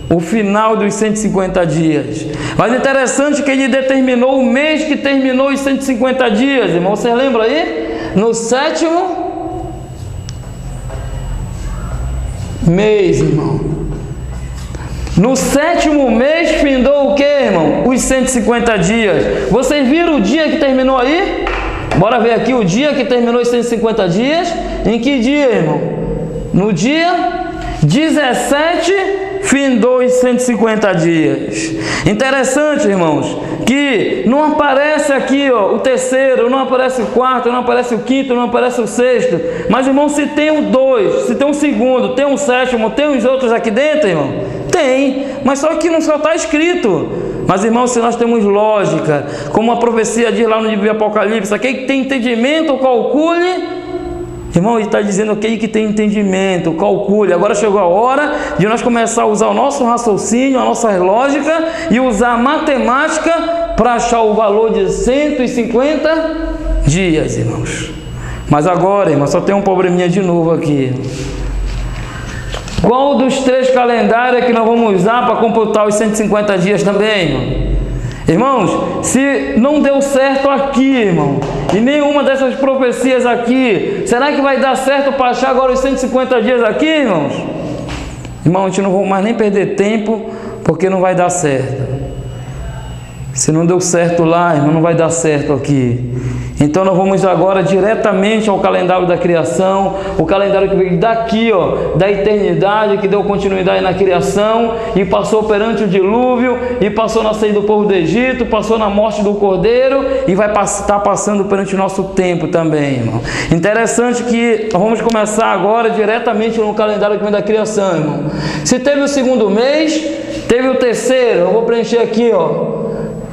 Speaker 1: o final dos 150 dias. Mas interessante que ele determinou o mês que terminou os 150 dias, irmão. Você lembra aí? No 7º mês, irmão. No 7º mês findou o que, irmão? Os 150 dias. Vocês viram o dia que terminou aí? Bora ver aqui o dia que terminou os 150 dias. Em que dia, irmão? No dia 17 findou os 150 dias. Interessante, irmãos, que não aparece aqui, ó, o terceiro, não aparece o quarto, não aparece o quinto, não aparece o sexto. Mas, irmão, se tem o 2, se tem um segundo, tem um 7º, tem uns outros aqui dentro, irmão? Tem, mas só que não só está escrito. Mas, irmãos, se nós temos lógica, como a profecia diz lá no livro de Apocalipse, aquele que tem entendimento, calcule. Irmão, ele está dizendo aquele que tem entendimento, calcule. Agora chegou a hora de nós começar a usar o nosso raciocínio, a nossa lógica e usar a matemática para achar o valor de 150 dias, irmãos. Mas agora, irmão, só tem um probleminha de novo aqui. Qual dos 3 calendários que nós vamos usar para computar os 150 dias também, irmão? Irmãos, se não deu certo aqui, irmão, e nenhuma dessas profecias aqui, será que vai dar certo para achar agora os 150 dias aqui, irmãos? Irmão, a gente não vai mais nem perder tempo, porque não vai dar certo. Se não deu certo lá, irmão, não vai dar certo aqui. Então nós vamos agora diretamente ao calendário da criação, o calendário que veio daqui, ó, da eternidade, que deu continuidade na criação e passou perante o dilúvio, e passou na saída do povo do Egito, passou na morte do Cordeiro e vai estar passando perante o nosso tempo também, irmão. Interessante que nós vamos começar agora diretamente no calendário que vem da criação, irmão. Se teve o 2º mês, teve o 3º, eu vou preencher aqui, ó.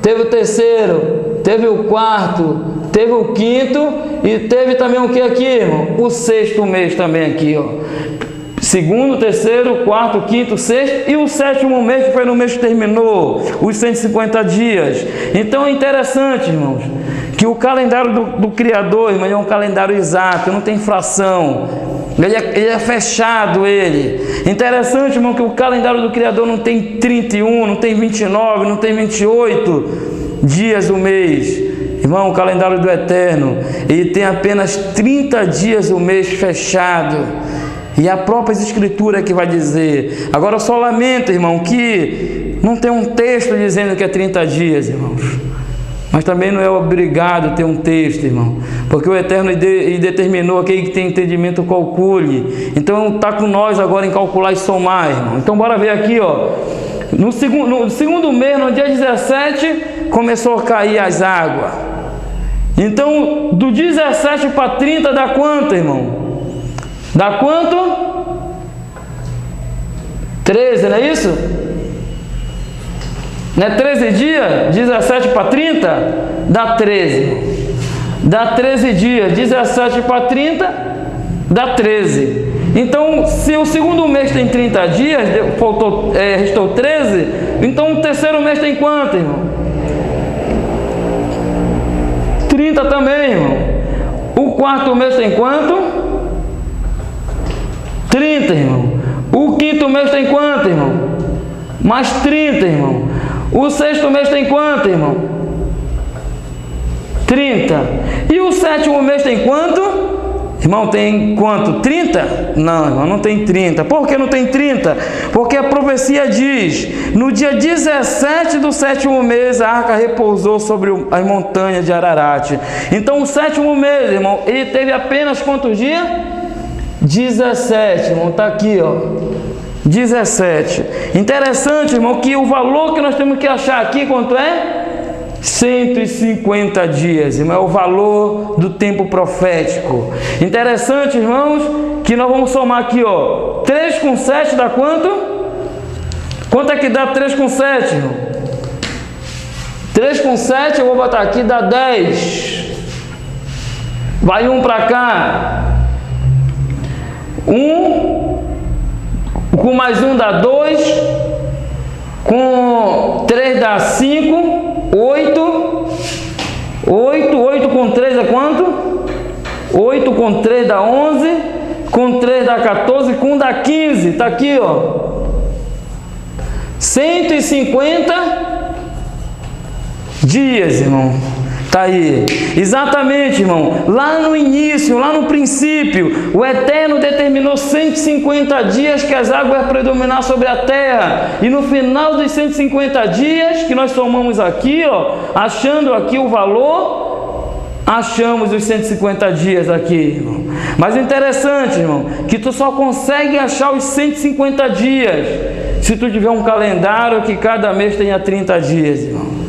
Speaker 1: Teve o 3º, teve o 4º, teve o 5º e teve também o que aqui, irmão? O 6º mês também aqui, ó. 2º, 3º, 4º, 5º, 6º e o 7º mês, que foi no mês que terminou os 150 dias. Então é interessante, irmãos, que o calendário do Criador, irmão, é um calendário exato, não tem fração. Ele é fechado, ele. Interessante, irmão, que o calendário do Criador não tem 31, não tem 29, não tem 28 dias do mês. Irmão, o calendário do Eterno, ele tem apenas 30 dias do mês fechado. E a própria Escritura que vai dizer. Agora, eu só lamento, irmão, que não tem um texto dizendo que é 30 dias, irmãos. Mas também não é obrigado ter um texto, irmão. Porque o Eterno ele determinou aquele que tem entendimento calcule. Então está com nós agora em calcular e somar, irmão. Então bora ver aqui, ó. No segundo mês, no dia 17, começou a cair as águas. Então, do 17 para 30 dá quanto, irmão? Dá quanto? 13, não é isso? Não é 13 dias? 17 para 30? Dá 13. Dá 13 dias. 17 para 30? Dá 13. Então, se o segundo mês tem 30 dias, restou 13, então o terceiro mês tem quanto, irmão? 30 também, irmão. O quarto mês tem quanto? 30, irmão. O quinto mês tem quanto, irmão? Mais 30, irmão. O sexto mês tem quanto, irmão? 30. E o sétimo mês tem quanto? Irmão, tem quanto? 30? Não, irmão, não tem 30. Por que não tem 30? Porque a profecia diz, no dia 17 do sétimo mês, a arca repousou sobre as montanhas de Ararat. Então, o sétimo mês, irmão, ele teve apenas quantos dias? 17, irmão, está aqui, ó. 17. Interessante, irmão, que o valor que nós temos que achar aqui, quanto é? 150 dias, irmão, é o valor do tempo profético. Interessante, irmãos, que nós vamos somar aqui, ó. 3 com 7 dá quanto? Quanto é que dá 3 com 7, irmão? 3 com 7, eu vou botar aqui, dá 10. Vai 1 para cá. 1, com mais 1 dá 2, com 3 dá 5, 8, 8 com 3 é quanto? 8 com 3 dá 11, com 3 dá 14, com 1 dá 15, está aqui, ó. 150 dias, irmão. Está aí. Exatamente, irmão. Lá no início, lá no princípio, o Eterno determinou 150 dias que as águas iam predominar sobre a terra. E no final dos 150 dias, que nós somamos aqui, ó, achando aqui o valor, achamos os 150 dias aqui, irmão. Mas o interessante, irmão, que tu só consegue achar os 150 dias se tu tiver um calendário que cada mês tenha 30 dias, irmão.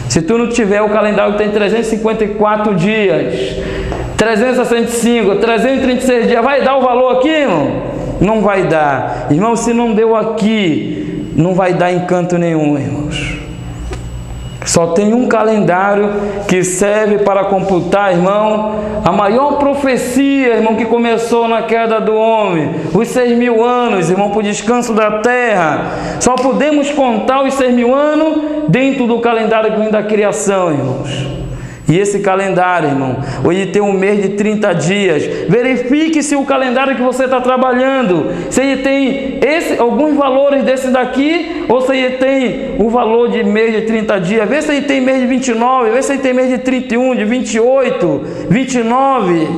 Speaker 1: Se tu não tiver o calendário que tem 354 dias, 365, 336 dias, vai dar o valor aqui, irmão? Não vai dar. Irmão, se não deu aqui, não vai dar encanto nenhum, irmãos. Só tem um calendário que serve para computar, irmão, a maior profecia, irmão, que começou na queda do homem, os 6.000 anos, irmão, para o descanso da terra. Só podemos contar os 6.000 anos dentro do calendário que vem da criação, irmãos. E esse calendário, irmão, hoje tem um mês de 30 dias. Verifique se o calendário que você está trabalhando, se ele tem alguns valores desse daqui, ou se ele tem o valor de mês de 30 dias. Vê se ele tem mês de 29, vê se ele tem mês de 31, de 28, 29.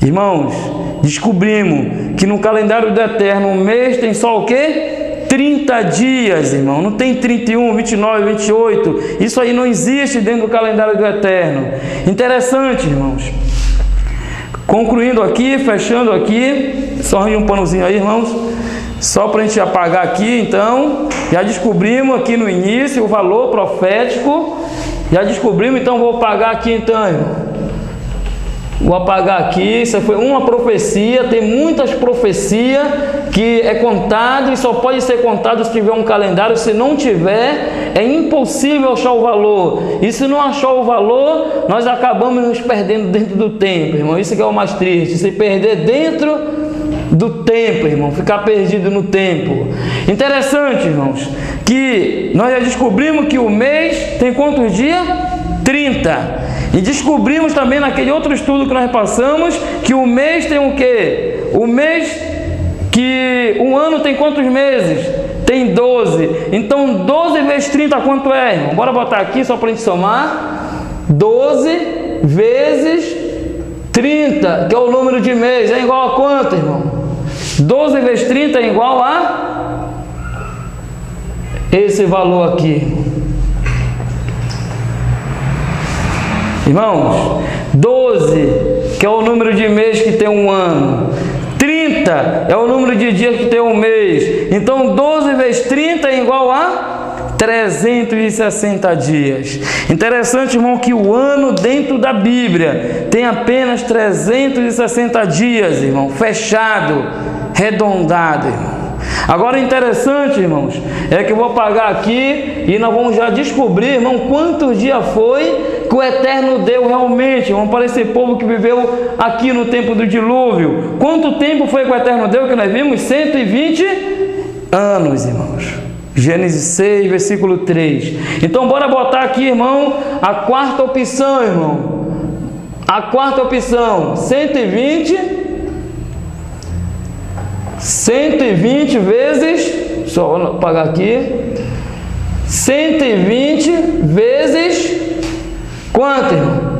Speaker 1: Irmãos, descobrimos que no calendário do Eterno, o mês tem só o quê? 30 dias, irmão, não tem 31, 29, 28, isso aí não existe dentro do calendário do Eterno. Interessante, irmãos. Concluindo aqui, fechando aqui, só um panozinho aí, irmãos, só para a gente apagar aqui, então, já descobrimos aqui no início o valor profético, já descobrimos, então vou apagar aqui, então, irmão. Vou apagar aqui, isso foi uma profecia, tem muitas profecias que é contado e só pode ser contado se tiver um calendário, se não tiver, é impossível achar o valor. E se não achar o valor, nós acabamos nos perdendo dentro do tempo, irmão. Isso que é o mais triste, se perder dentro do tempo, irmão, ficar perdido no tempo. Interessante, irmãos, que nós já descobrimos que o mês tem quantos dias? 30. E descobrimos também naquele outro estudo que nós passamos que o mês tem o quê? O mês que um ano tem quantos meses? Tem 12. Então 12 vezes 30 quanto é, irmão? Bora botar aqui só para a gente somar. 12 vezes 30, que é o número de mês, é igual a quanto, irmão? 12 vezes 30 é igual a esse valor aqui. Irmãos, 12, que é o número de mês que tem um ano. 30 é o número de dias que tem um mês. Então 12 vezes 30 é igual a 360 dias. Interessante, irmão, que o ano dentro da Bíblia tem apenas 360 dias, irmão, fechado, arredondado, irmão. Agora, interessante, irmãos, é que eu vou apagar aqui e nós vamos já descobrir, irmão, quantos dias foi que o Eterno deu realmente, irmão, para esse povo que viveu aqui no tempo do dilúvio. Quanto tempo foi que o Eterno deu, que nós vimos? 120 anos, irmãos. Gênesis 6, versículo 3. Então, bora botar aqui, irmão, a quarta opção, irmão. A quarta opção, 120 vezes, só vou apagar aqui, 120 vezes quanto, irmão?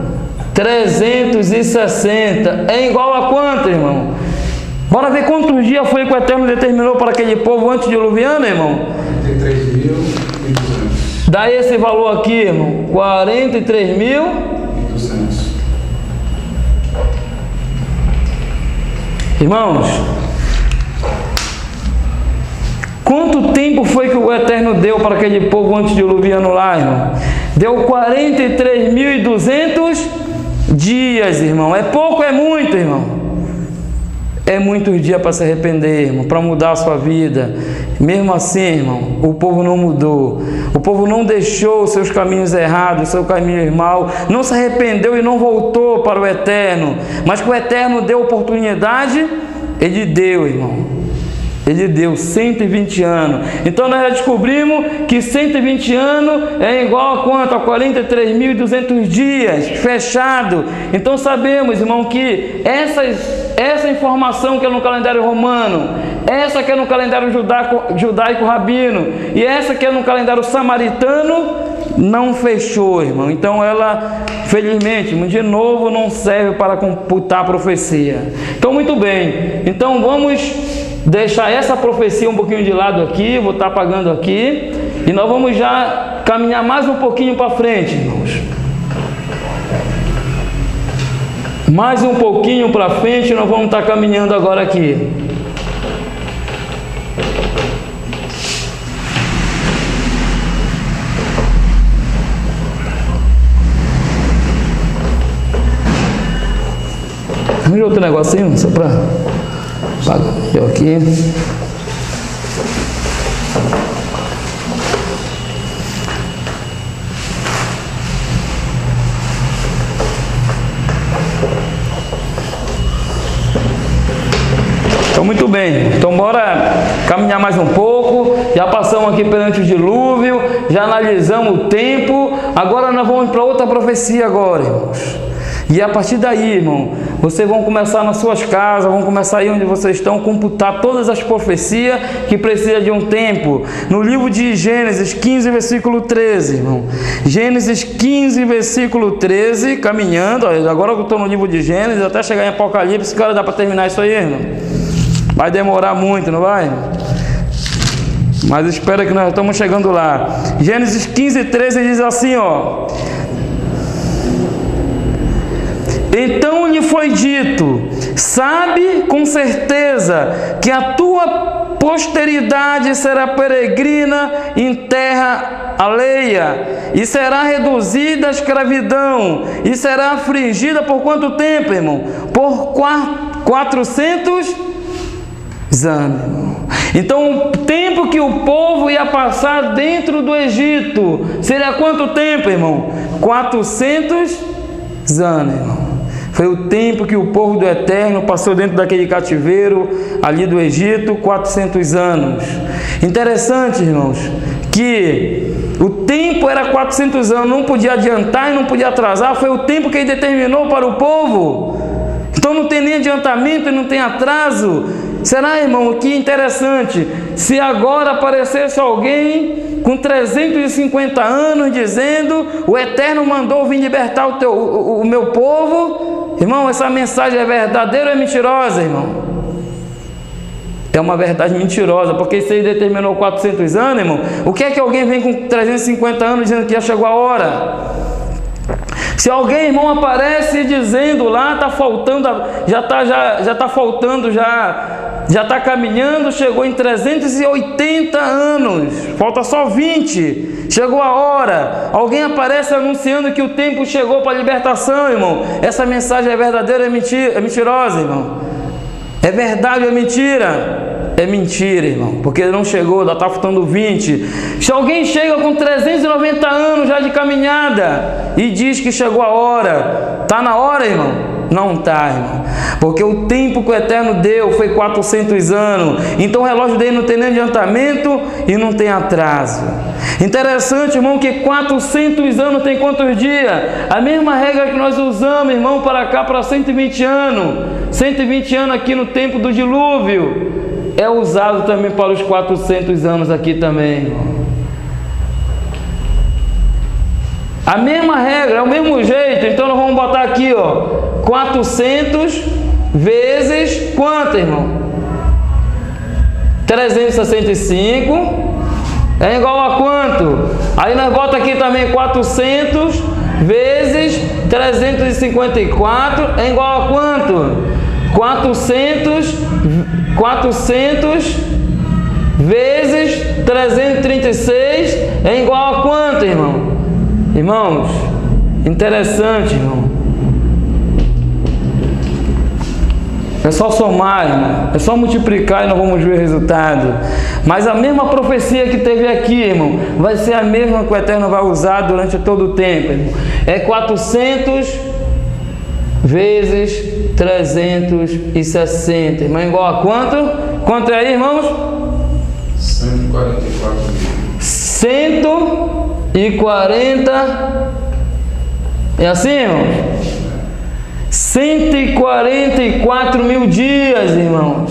Speaker 1: 360 é igual a quanto, irmão? Bora ver quantos dias foi que o Eterno determinou para aquele povo antes diluviano, irmão?
Speaker 2: 43.200.
Speaker 1: Dá esse valor aqui, irmão, 43.200. Irmãos, quanto tempo foi que o Eterno deu para aquele povo antes diluviano lá, irmão? Deu 43.200 dias, irmão. É pouco, é muito, irmão? É muitos dias para se arrepender, irmão, para mudar a sua vida. Mesmo assim, irmão, o povo não mudou. O povo não deixou os seus caminhos errados, o seu caminho mau, não se arrependeu e não voltou para o Eterno. Mas que o Eterno deu oportunidade, Ele deu, irmão. Ele deu 120 anos. Então nós já descobrimos que 120 anos é igual a quanto? A 43.200 dias, fechado. Então sabemos, irmão, que essa informação que é no calendário romano, essa que é no calendário judaico rabino e essa que é no calendário samaritano, não fechou, irmão. Então ela, felizmente, de novo, não serve para computar a profecia. Então, muito bem. Então vamos deixar essa profecia um pouquinho de lado aqui, vou estar apagando aqui, e nós vamos já caminhar mais um pouquinho para frente, irmãos. Mais um pouquinho para frente, nós vamos estar caminhando agora aqui. Vamos ver outro negocinho, só para... Eu aqui. Então, muito bem. Então, bora caminhar mais um pouco. Já passamos aqui perante o dilúvio, já analisamos o tempo. Agora nós vamos para outra profecia agora, irmãos. E a partir daí, irmão, vocês vão começar nas suas casas, vão começar aí onde vocês estão, computar todas as profecias que precisam de um tempo. No livro de Gênesis 15, versículo 13, irmão. Gênesis 15, versículo 13, caminhando. Agora que eu estou no livro de Gênesis, até chegar em Apocalipse, cara, dá para terminar isso aí, irmão? Vai demorar muito, não vai? Mas espera que nós estamos chegando lá. Gênesis 15, 13 diz assim, ó. Então lhe foi dito: sabe com certeza que a tua posteridade será peregrina em terra alheia, e será reduzida à escravidão, e será afligida por quanto tempo, irmão? Por 400 anos, irmão. Então o tempo que o povo ia passar dentro do Egito seria quanto tempo, irmão? 400 anos, irmão. Foi o tempo que o povo do Eterno passou dentro daquele cativeiro ali do Egito, 400 anos. Interessante, irmãos, que O tempo era 400 anos, não podia adiantar e não podia atrasar, foi o tempo que ele determinou para o povo. Então não tem nem adiantamento e não tem atraso. Será, irmão, que interessante, se agora aparecesse alguém com 350 anos dizendo: o Eterno mandou vir libertar o meu povo. Irmão, essa mensagem é verdadeira ou é mentirosa, irmão? É uma verdade mentirosa, porque se ele determinou 400 anos, irmão, o que é que alguém vem com 350 anos dizendo que já chegou a hora? Se alguém, irmão, aparece dizendo lá, está faltando, já está caminhando, chegou em 380 anos, falta só 20, chegou a hora. Alguém aparece anunciando que o tempo chegou para a libertação, irmão. Essa mensagem é verdadeira ou é mentirosa, irmão? É verdade ou é mentira? É mentira, irmão, porque não chegou, ainda está faltando 20. Se alguém chega com 390 anos já de caminhada e diz que chegou a hora, está na hora, irmão? Não está, irmão, porque o tempo que o Eterno deu foi 400 anos, então o relógio dele não tem nem adiantamento e não tem atraso. Interessante, irmão, que 400 anos tem quantos dias? A mesma regra que nós usamos, irmão, para cá, para 120 anos. 120 anos aqui no tempo do dilúvio é usado também para os 400 anos aqui também, irmão. A mesma regra, é o mesmo jeito. Então nós vamos botar aqui, ó, 400 vezes quanto, irmão? 365 é igual a quanto? Aí nós bota aqui também 400 vezes 354 é igual a quanto? 400 vezes 336 é igual a quanto, irmão? Irmãos, interessante, irmão. É só somar, irmão. É só multiplicar e nós vamos ver o resultado. Mas a mesma profecia que teve aqui, irmão, vai ser a mesma que o Eterno vai usar durante todo o tempo, irmão. É 400 vezes 360, irmão, igual a quanto? Quanto é aí, irmãos?
Speaker 2: 144 mil.
Speaker 1: 140. É assim, irmãos? 144 mil dias, irmãos.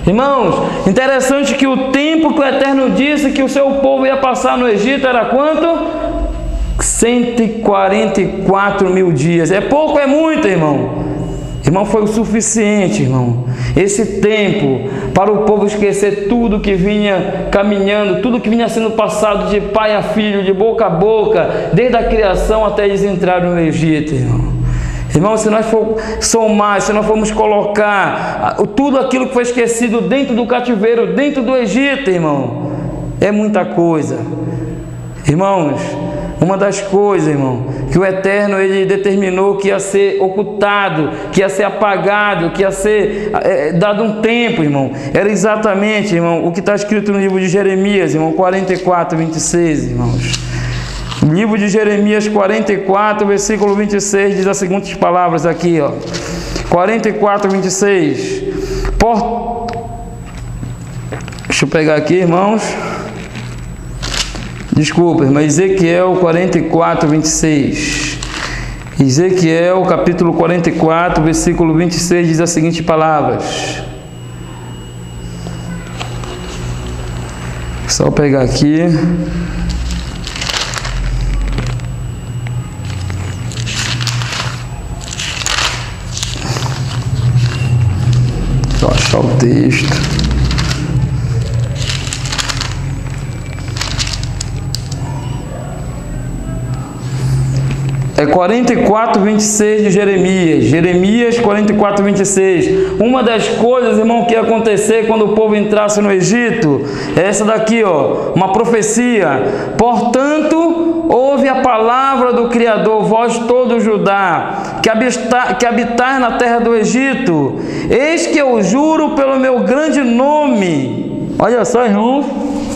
Speaker 1: Irmãos, interessante que o tempo que o Eterno disse que o seu povo ia passar no Egito era quanto? 144 mil dias. É pouco ou é muito, irmão? Irmão, foi o suficiente, irmão. Esse tempo para o povo esquecer tudo que vinha caminhando, tudo que vinha sendo passado de pai a filho, de boca a boca, desde a criação até eles entrarem no Egito, irmão. Irmão, se nós for somar, se nós formos colocar tudo aquilo que foi esquecido dentro do cativeiro, dentro do Egito, irmão, é muita coisa. Irmãos, uma das coisas, irmão, que o Eterno ele determinou que ia ser ocultado, que ia ser apagado, que ia ser dado um tempo, irmão, era exatamente, irmão, o que está escrito no livro de Jeremias, irmão, 44, 26, irmãos. O livro de Jeremias 44, versículo 26, diz as seguintes palavras aqui, ó. 44, 26. Deixa eu pegar aqui, irmãos. Desculpa, mas Ezequiel 44, 26. Ezequiel capítulo 44, versículo 26, diz as seguintes palavras. Só pegar aqui. Só achar o texto. É 44, 26 de Jeremias. Jeremias 44, 26. Uma das coisas, irmão, que ia acontecer quando o povo entrasse no Egito é essa daqui, ó. Uma profecia. Portanto, ouve a palavra do Criador, vós todo Judá, que habitais na terra do Egito. Eis que eu juro pelo meu grande nome. Olha só, irmãos.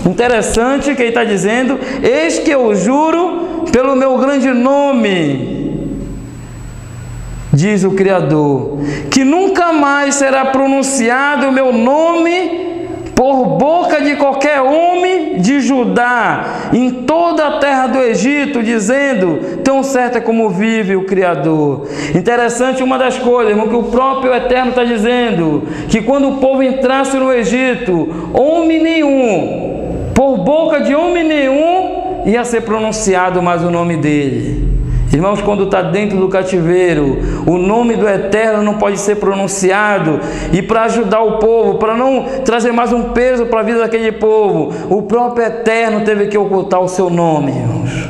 Speaker 1: Interessante que ele está dizendo. Eis que eu juro pelo meu grande nome, diz o Criador, que nunca mais será pronunciado o meu nome por boca de qualquer homem de Judá, em toda a terra do Egito, dizendo, tão certo é como vive o Criador. Interessante uma das coisas, irmão, que o próprio Eterno está dizendo, que quando o povo entrasse no Egito, homem nenhum, por boca de homem nenhum, ia ser pronunciado mais o nome dele. Irmãos, quando está dentro do cativeiro, o nome do Eterno não pode ser pronunciado. E para ajudar o povo, para não trazer mais um peso para a vida daquele povo, o próprio Eterno teve que ocultar o seu nome, irmãos.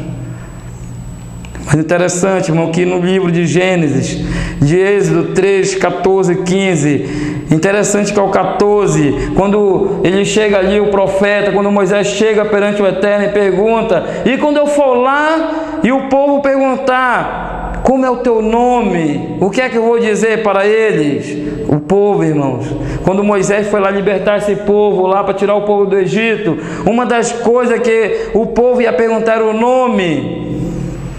Speaker 1: Mas interessante, irmão, que no livro de Gênesis, de Êxodo 3, 14, 15, interessante que ao 14, quando ele chega ali, o profeta, quando Moisés chega perante o Eterno e pergunta, e quando eu for lá e o povo perguntar, como é o teu nome? O que é que eu vou dizer para eles? O povo, irmãos, quando Moisés foi lá libertar esse povo, lá para tirar o povo do Egito, uma das coisas que o povo ia perguntar era o nome.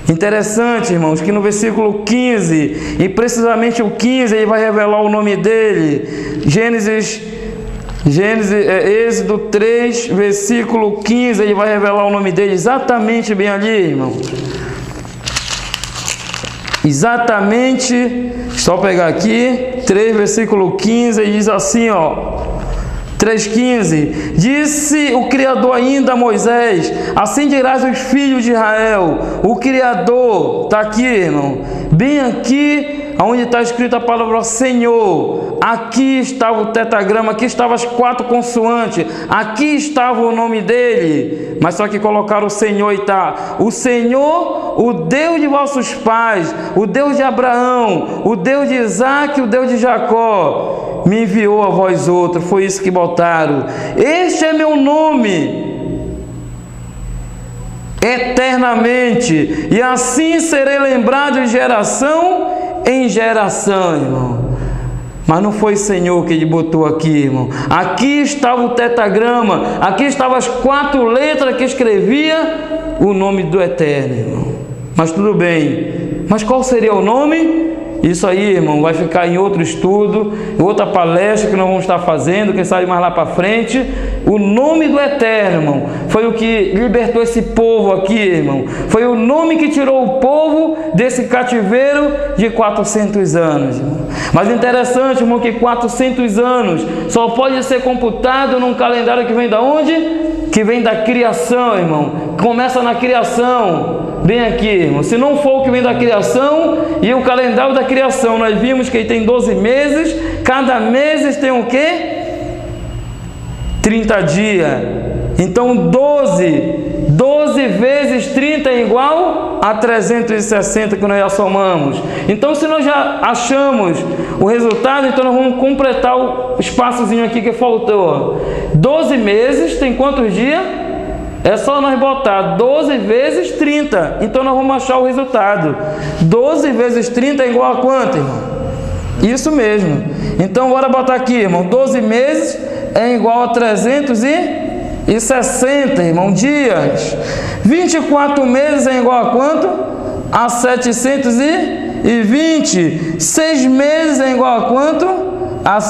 Speaker 1: Interessante, irmãos, que no versículo 15, e precisamente o 15, ele vai revelar o nome dele. Êxodo 3, versículo 15, ele vai revelar o nome dele, exatamente bem ali, irmão. Exatamente, só pegar aqui, 3, versículo 15, ele diz assim, ó. 3,15, disse o Criador ainda a Moisés, assim dirás aos filhos de Israel, o Criador, está aqui, irmão, bem aqui, onde está escrita a palavra Senhor, aqui estava o tetragrama, aqui estavam as 4 consoantes, aqui estava o nome dele, mas só que colocaram o Senhor e está, o Senhor, o Deus de vossos pais, o Deus de Abraão, o Deus de Isaac, o Deus de Jacó, me enviou a vós outros, foi isso que botaram. Este é meu nome, eternamente, e assim serei lembrado de geração em geração, irmão. Mas não foi Senhor que ele botou aqui, irmão. Aqui estava o tetragrama, aqui estavam as 4 letras que escrevia o nome do Eterno, irmão. Mas tudo bem. Mas qual seria o nome? Isso aí, irmão, vai ficar em outro estudo, em outra palestra que nós vamos estar fazendo, quem sabe mais lá para frente. O nome do Eterno, irmão, foi o que libertou esse povo aqui, irmão. Foi o nome que tirou o povo desse cativeiro de 400 anos, irmão. Mas interessante, irmão, que 400 anos só pode ser computado num calendário que vem da onde? Que vem da criação, irmão. Começa na criação. Bem aqui, irmão, se não for o que vem da criação, e o calendário da criação, nós vimos que ele tem 12 meses, cada mês tem o quê? 30 dias. Então 12 vezes 30 é igual a 360 que nós já somamos. Então se nós já achamos o resultado, então nós vamos completar o espaçozinho aqui que faltou. 12 meses tem quantos dias? É só nós botar 12 vezes 30. Então nós vamos achar o resultado. 12 vezes 30 é igual a quanto, irmão? Isso mesmo. Então bora botar aqui, irmão. 12 meses é igual a 360, irmão, dias. 24 meses é igual a quanto? A 720. 6 meses é igual a quanto? A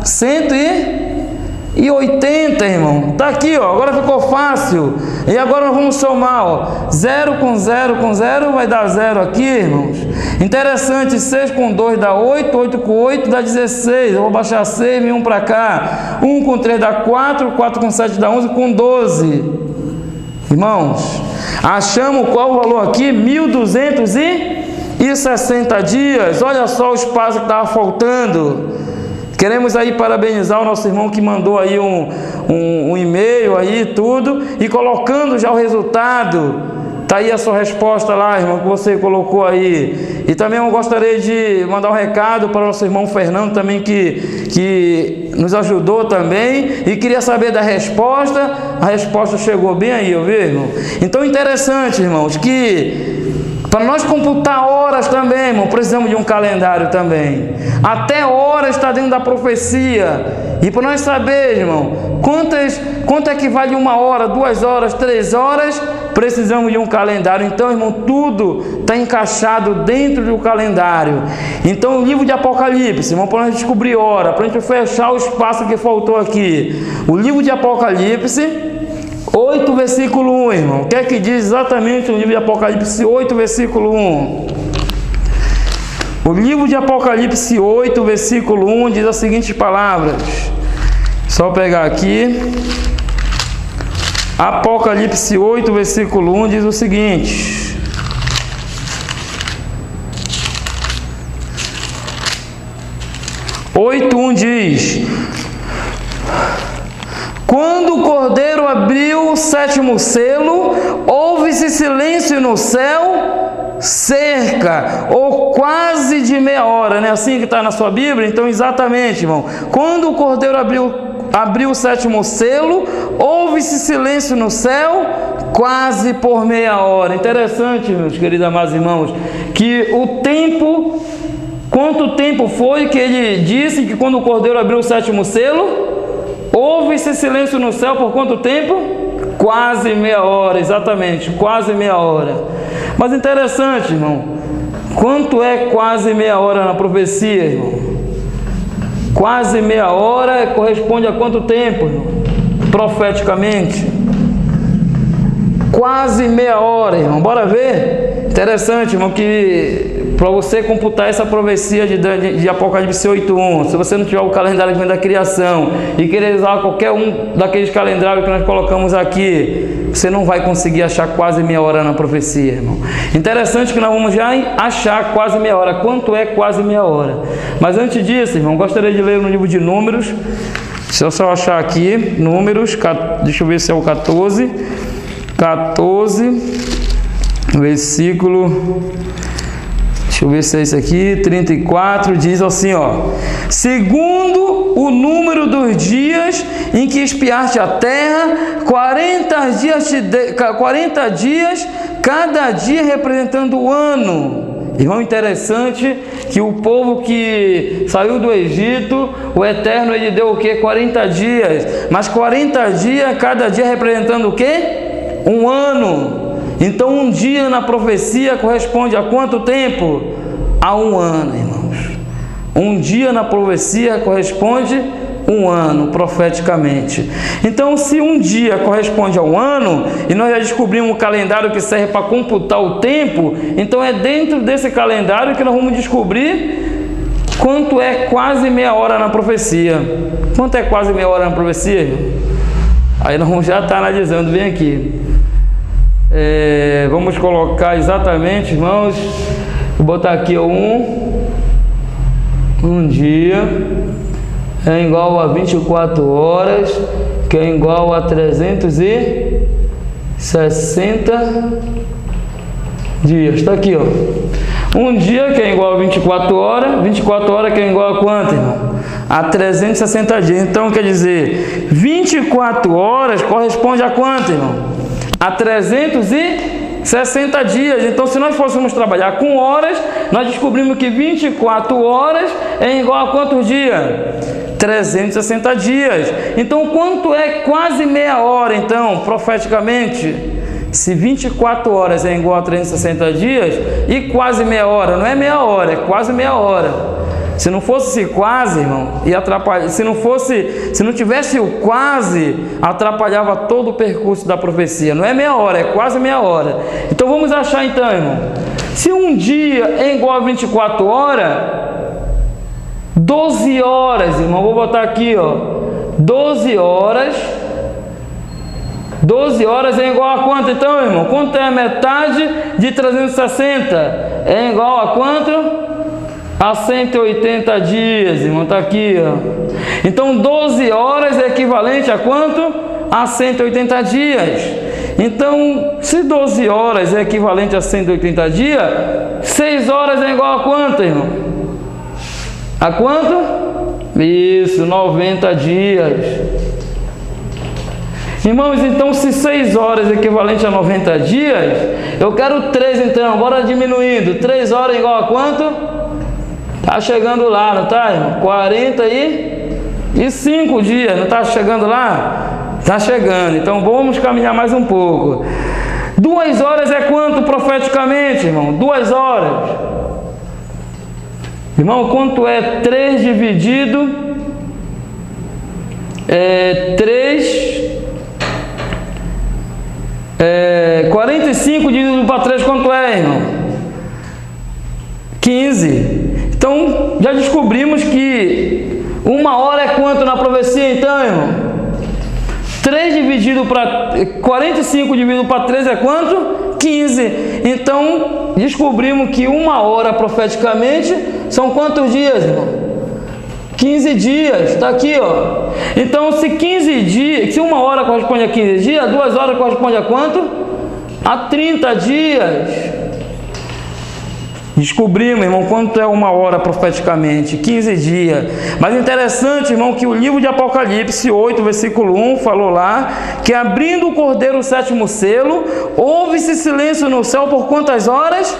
Speaker 1: 180, irmão. Tá aqui, ó. Agora ficou fácil. E agora nós vamos somar, ó. 0 com 0 com 0 vai dar 0 aqui, irmãos. Interessante, 6 com 2 dá 8, 8 com 8 dá 16. Eu vou baixar 6 e 1 para cá. 1 com 3 dá 4, 4 com 7 dá 11, com 12. Irmãos, achamos qual o valor aqui? 1.260 dias. Olha só o espaço que estava faltando. Queremos aí parabenizar o nosso irmão que mandou aí um e-mail aí, tudo, e colocando já o resultado. Está aí a sua resposta lá, irmão, que você colocou aí. E também eu gostaria de mandar um recado para o nosso irmão Fernando também, que nos ajudou também, e queria saber da resposta. A resposta chegou bem aí, eu vi, irmão? Então interessante, irmãos, que para nós computar horas também, irmão, precisamos de um calendário também. Até horas está dentro da profecia. E para nós saber, irmão, quanto é que vale 1 hora, 2 horas, 3 horas, precisamos de um calendário. Então, irmão, tudo está encaixado dentro do calendário. Então, o livro de Apocalipse, irmão, para nós descobrir hora, para a gente fechar o espaço que faltou aqui. O livro de Apocalipse 8, versículo 1, irmão. O que é que diz exatamente o livro de Apocalipse 8, versículo 1? O livro de Apocalipse 8, versículo 1 diz as seguintes palavras. Só pegar aqui. Apocalipse 8, versículo 1 diz o seguinte. Oito 1 diz: quando o Cordeiro abriu o 7º selo, houve-se silêncio no céu, cerca ou quase de meia hora, né? Assim que está na sua Bíblia. Então, exatamente, irmão, quando o Cordeiro abriu o 7º selo, houve-se silêncio no céu, quase por meia hora. Interessante, meus queridos amados irmãos, que o tempo, quanto tempo foi que ele disse que quando o Cordeiro abriu o 7º selo, houve-se silêncio no céu por quanto tempo? Quase meia hora, exatamente, quase meia hora. Mas interessante, irmão, quanto é quase meia hora na profecia, irmão? Quase meia hora corresponde a quanto tempo, irmão? Profeticamente? Quase meia hora, irmão. Bora ver? Interessante, irmão, que para você computar essa profecia de Apocalipse 8:1, se você não tiver o calendário que vem da criação e querer usar qualquer um daqueles calendários que nós colocamos aqui, você não vai conseguir achar quase meia hora na profecia, irmão. Interessante que nós vamos já achar quase meia hora. Quanto é quase meia hora? Mas antes disso, irmão, gostaria de ler no livro de Números. Se eu só achar aqui, Números, deixa eu ver se é o 14, versículo... Deixa eu ver se é isso aqui, 34, diz assim, ó: segundo o número dos dias em que espiaste a terra, 40 dias, cada dia representando o ano. Irmão, interessante que o povo que saiu do Egito, o Eterno, ele deu o quê? 40 dias. Mas 40 dias, cada dia representando o quê? Um ano. Então, um dia na profecia corresponde a quanto tempo? A 1 ano, irmãos. Um dia na profecia corresponde a 1 ano, profeticamente. Então, se um dia corresponde a 1 ano, e nós já descobrimos um calendário que serve para computar o tempo, então é dentro desse calendário que nós vamos descobrir quanto é quase meia hora na profecia. Quanto é quase meia hora na profecia, irmão? Aí nós vamos já estar analisando bem aqui. Vamos colocar exatamente, irmãos, vou botar aqui um dia é igual a 24 horas, que é igual a 360 dias. Está aqui, ó. Um dia que é igual a 24 horas que é igual a quanto, irmão? A 360 dias. Então, quer dizer, 24 horas corresponde a quanto, irmão? A 360 dias. Então, se nós fôssemos trabalhar com horas, nós descobrimos que 24 horas é igual a quantos dias? 360 dias. Então, quanto é quase meia hora, então, profeticamente? Se 24 horas é igual a 360 dias, e quase meia hora, não é meia hora, é quase meia hora. Se não fosse quase, irmão, ia atrapalhar. Se não tivesse o quase, atrapalhava todo o percurso da profecia. Não é meia hora, é quase meia hora. Então vamos achar então, irmão. Se um dia é igual a 24 horas, 12 horas, irmão, vou botar aqui, ó. 12 horas é igual a quanto então, irmão? Quanto é a metade de 360? É igual a quanto? A 180 dias, irmão, está aqui, ó. Então 12 horas é equivalente a quanto? A 180 dias. Então, se 12 horas é equivalente a 180 dias, 6 horas é igual a quanto, irmão? A quanto? Isso, 90 dias. Irmãos, então se 6 horas é equivalente a 90 dias, eu quero 3 então, bora diminuindo. 3 horas é igual a quanto? Tá chegando lá, não tá, irmão? 40 e 5 dias. Não está chegando lá? Está chegando. Então vamos caminhar mais um pouco. 2 horas é quanto profeticamente, irmão? 2 horas. Irmão, quanto é 3 dividido? 45 dividido para 3, quanto é, irmão? 15. Então, já descobrimos que 1 hora é quanto na profecia, então, irmão? 3 dividido para 45 dividido para 3 é quanto? 15. Então, descobrimos que 1 hora profeticamente são quantos dias, irmão? 15 dias, está aqui, ó. Então, se 15 dias, se 1 hora corresponde a 15 dias, 2 horas corresponde a quanto? A 30 dias. Descobrimos, irmão, quanto é 1 hora profeticamente? 15 dias. Mas interessante, irmão, que o livro de Apocalipse 8, versículo 1, falou lá, que abrindo o cordeiro o 7º selo, houve-se silêncio no céu por quantas horas?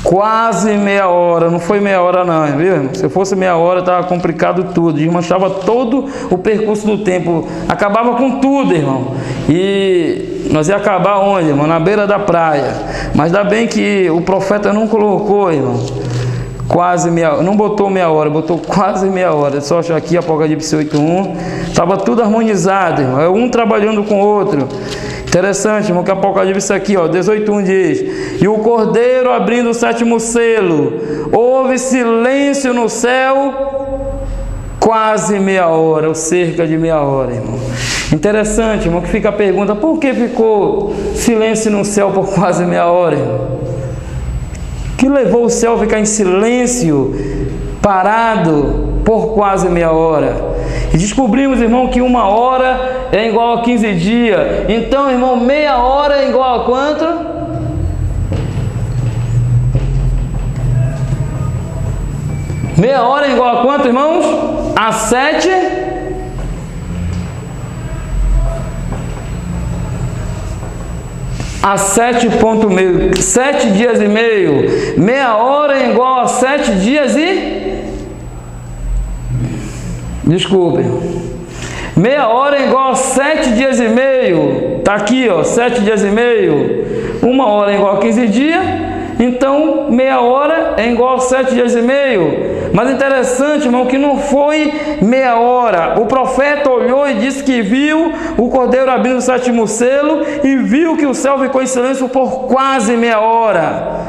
Speaker 1: Quase meia hora, não foi meia hora não, viu? Se fosse meia hora estava complicado tudo, desmanchava todo o percurso do tempo, acabava com tudo, irmão. E nós ia acabar onde, irmão? Na beira da praia. Mas ainda bem que o profeta não colocou, irmão, quase meia hora, não botou meia hora, botou quase meia hora. Só achar aqui Apocalipse 8:1, estava tudo harmonizado, irmão, é um trabalhando com o outro. Interessante, irmão, que Apocalipse aqui, ó, 18:1 diz: e o cordeiro abrindo o 7º selo, houve silêncio no céu, quase meia hora, ou cerca de meia hora, irmão. Interessante, irmão, que fica a pergunta: por que ficou silêncio no céu por quase meia hora, irmão? Que levou o céu a ficar em silêncio, parado, por quase meia hora? E descobrimos, irmão, que 1 hora é igual a 15 dias. Então, irmão, meia hora é igual a quanto? Meia hora é igual a quanto, irmãos? A 7. A 7,5. 7 dias e meio. Meia hora é igual a 7 dias e... Desculpe. Meia hora é igual a 7 dias e meio. Está aqui, ó, 7 dias e meio. 1 hora é igual a 15 dias. Então, meia hora é igual a 7 dias e meio. Mas interessante, irmão, que não foi meia hora. O profeta olhou e disse que viu o cordeiro abrindo o 7º selo e viu que o céu ficou em silêncio por quase meia hora.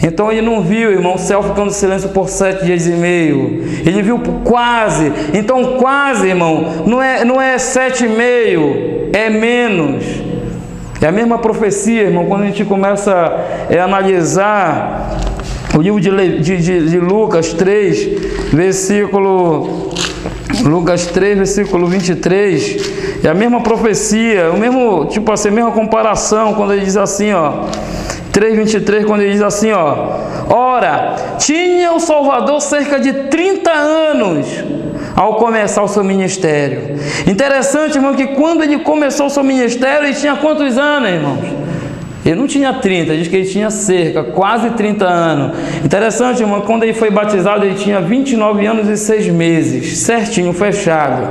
Speaker 1: Então ele não viu, irmão, o céu ficando em silêncio por 7 dias e meio. Ele viu por quase. Então quase, irmão, não é 7,5, é menos. É a mesma profecia, irmão, quando a gente começa a analisar o livro de Lucas 3, Lucas 3, versículo 23. É a mesma profecia, o mesmo, tipo assim, a mesma comparação, quando ele diz assim, ó. 3,23, quando ele diz assim, ó: ora, tinha o Salvador cerca de 30 anos ao começar o seu ministério. Interessante, irmão, que quando ele começou o seu ministério, ele tinha quantos anos, irmãos? Ele não tinha 30, diz que ele tinha quase 30 anos. Interessante, irmão, quando ele foi batizado, ele tinha 29 anos e 6 meses, certinho, fechado.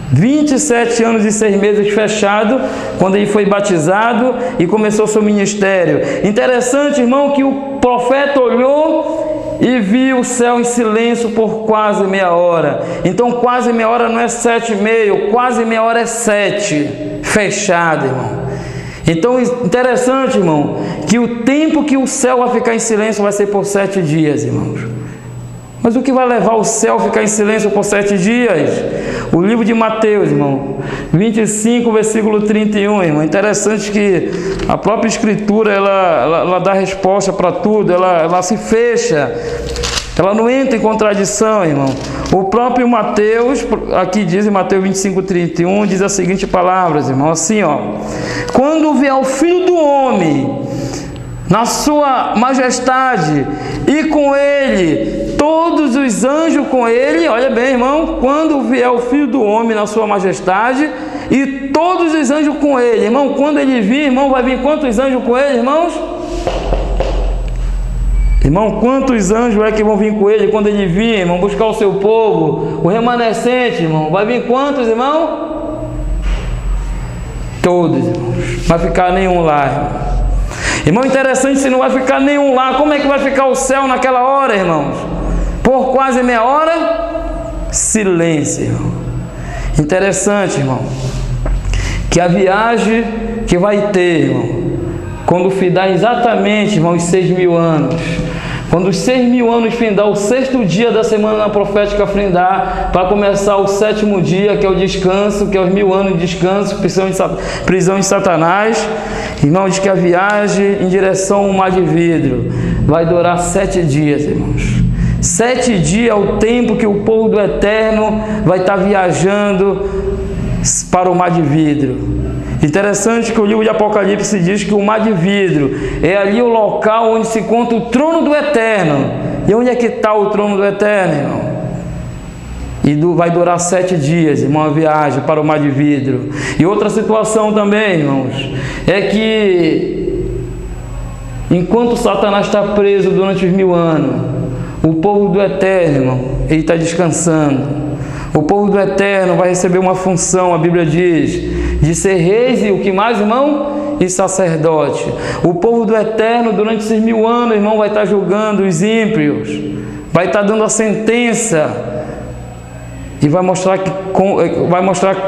Speaker 1: 27 anos e 6 meses fechado, quando ele foi batizado e começou seu ministério. Interessante, irmão, que o profeta olhou e viu o céu em silêncio por quase meia hora. Então quase meia hora não é 7,5, quase meia hora é 7, fechado, irmão. Então interessante, irmão, que o tempo que o céu vai ficar em silêncio vai ser por 7 dias, irmãos. Mas o que vai levar o céu a ficar em silêncio por 7 dias? O livro de Mateus, irmão, 25, versículo 31, irmão. Interessante que a própria Escritura, ela dá resposta para tudo, ela se fecha, ela não entra em contradição, irmão. O próprio Mateus, aqui diz em Mateus 25, 31, diz as seguintes palavras, irmão, assim, ó: quando vier o Filho do Homem na sua majestade e com ele todos os anjos com ele, olha bem, irmão, quando vier o Filho do Homem na sua majestade e todos os anjos com ele, irmão, quando ele vir, irmão, vai vir quantos anjos com ele, irmãos? Irmão, quantos anjos é que vão vir com ele quando ele vir, irmão, buscar o seu povo? O remanescente, irmão, vai vir quantos, irmão? Todos, irmãos. Vai ficar nenhum lá, irmão. Irmão, interessante, se não vai ficar nenhum lá, como é que vai ficar o céu naquela hora, irmãos? Por quase meia hora, silêncio, irmão. Interessante, irmão, que a viagem que vai ter, irmão, quando findar exatamente, irmão, os 6.000 anos, quando os 6.000 anos findar, o 6º dia da semana profética findar, para começar o 7º dia, que é o descanso, que é os 1.000 anos de descanso, prisão de Satanás, irmão, diz que a viagem em direção ao mar de vidro vai durar 7 dias, irmãos. 7 dias é o tempo que o povo do Eterno vai estar viajando para o mar de vidro. Interessante que o livro de Apocalipse diz que o mar de vidro é ali o local onde se encontra o trono do Eterno. E onde é que está o trono do Eterno, irmão? E vai durar 7 dias, irmão, a viagem para o mar de vidro. E outra situação também, irmãos, é que enquanto Satanás está preso durante os 1000 anos, o povo do Eterno, irmão, ele está descansando. O povo do Eterno vai receber uma função, a Bíblia diz, de ser reis e o que mais, irmão? E sacerdote. O povo do Eterno, durante esses 1000 anos, irmão, vai estar julgando os ímpios, vai estar dando a sentença e vai mostrar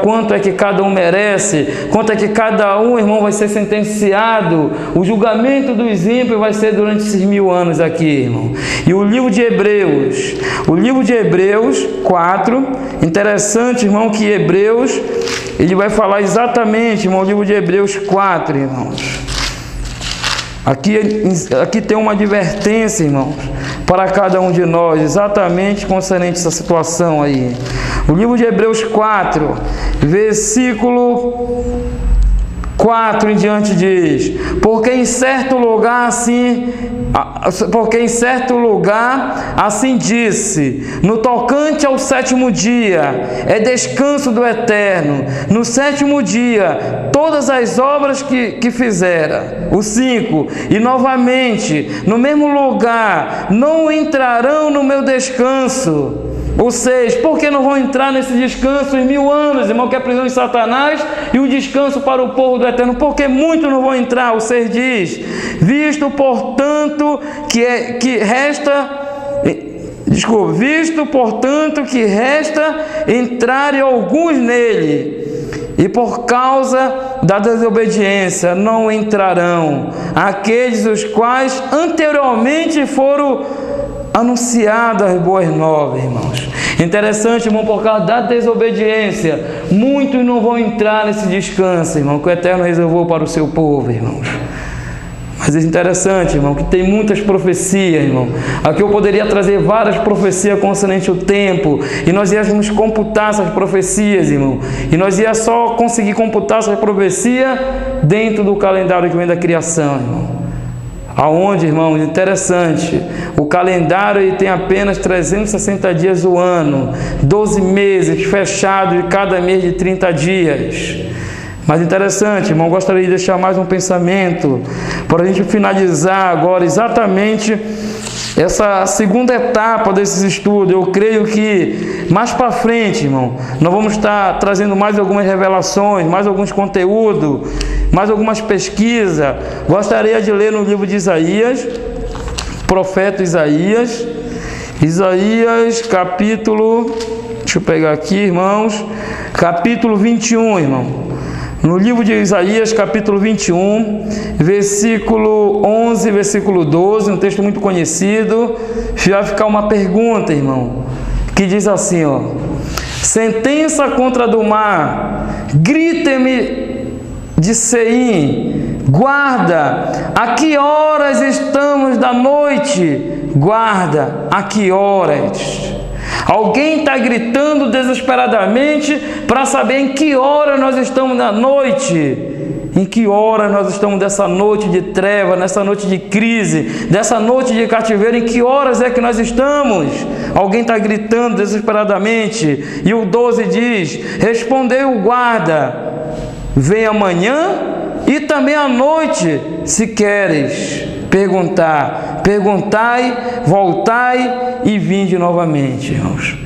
Speaker 1: quanto é que cada um merece, quanto é que cada um, irmão, vai ser sentenciado. O julgamento dos ímpios vai ser durante esses 1000 anos aqui, irmão. E o livro de Hebreus 4, interessante, irmão, que Hebreus, ele vai falar exatamente, irmão, o livro de Hebreus 4, irmãos. Aqui tem uma advertência, irmãos, para cada um de nós, exatamente concernente a essa situação aí. O livro de Hebreus 4, versículo 4 em diante diz: porque em certo lugar assim disse, no tocante ao 7º dia, é descanso do Eterno. No 7º dia, todas as obras que fizera. O 5, e novamente, no mesmo lugar, não entrarão no meu descanso. O 6, por que não vão entrar nesse descanso em 1000 anos, irmão, que é a prisão de Satanás e o descanso para o povo do Eterno? Porque muitos não vão entrar. O 6 diz: visto, portanto, que resta entrarem alguns nele, e por causa da desobediência não entrarão aqueles os quais anteriormente foram anunciadas as boas novas, irmãos. Interessante, irmão, por causa da desobediência, muitos não vão entrar nesse descanso, irmão, que o Eterno reservou para o seu povo, irmãos. Mas é interessante, irmão, que tem muitas profecias, irmão. Aqui eu poderia trazer várias profecias concernentes ao tempo, e nós íamos computar essas profecias, irmão. E nós íamos só conseguir computar essas profecias dentro do calendário que vem da criação, irmão. Aonde, irmão, interessante, o calendário ele tem apenas 360 dias do ano, 12 meses fechados e cada mês de 30 dias. Mas interessante, irmão, gostaria de deixar mais um pensamento para a gente finalizar agora exatamente essa segunda etapa desses estudos. Eu creio que mais para frente, irmão, nós vamos estar trazendo mais algumas revelações, mais alguns conteúdos, mais algumas pesquisas. Gostaria de ler no livro de Isaías, profeta Isaías, capítulo, deixa eu pegar aqui, irmãos, capítulo 21, irmão. No livro de Isaías, capítulo 21, versículo 11, versículo 12, um texto muito conhecido. Vai ficar uma pergunta, irmão, que diz assim, ó: sentença contra do mar, grite-me de Seim, guarda, a que horas estamos da noite? Guarda, a que horas? Alguém está gritando desesperadamente para saber em que hora nós estamos na noite. Em que hora nós estamos dessa noite de treva, nessa noite de crise, dessa noite de cativeiro? Em que horas é que nós estamos? Alguém está gritando desesperadamente. E o 12 diz: respondeu o guarda, vem amanhã e também à noite, se queres. perguntar. Perguntai, voltai e vinde novamente, irmãos.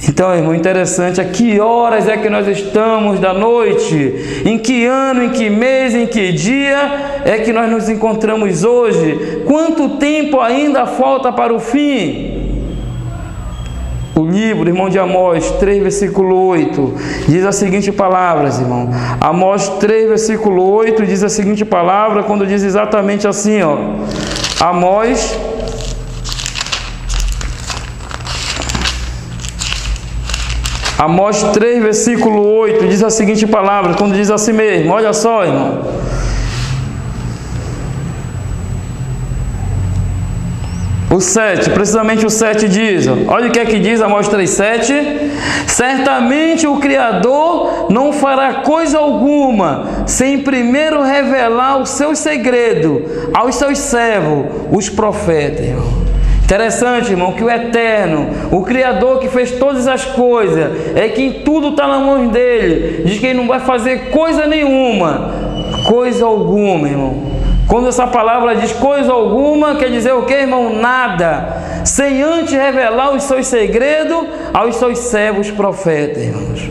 Speaker 1: Então, irmão, interessante, a que horas é que nós estamos da noite? Em que ano, em que mês, em que dia é que nós nos encontramos hoje? Quanto tempo ainda falta para o fim? O livro, irmão, de Amós 3, versículo 8, diz as seguintes palavras, irmão. Amós 3, versículo 8, diz a seguinte palavra, quando diz exatamente assim, ó. Amós 3, versículo 8, diz a seguinte palavra, quando diz assim mesmo, olha só, irmão. O 7, precisamente o 7 diz, olha o que é que diz Amós 3,7: certamente o Criador não fará coisa alguma, sem primeiro revelar o seu segredo aos seus servos, os profetas, irmão. Interessante, irmão, que o Eterno, o Criador que fez todas as coisas, é quem tudo está na mão dele, diz que ele não vai fazer coisa nenhuma, coisa alguma, irmão. Quando essa palavra diz coisa alguma, quer dizer o que, irmão? Nada, sem antes revelar os seus segredos aos seus servos profetas, irmãos.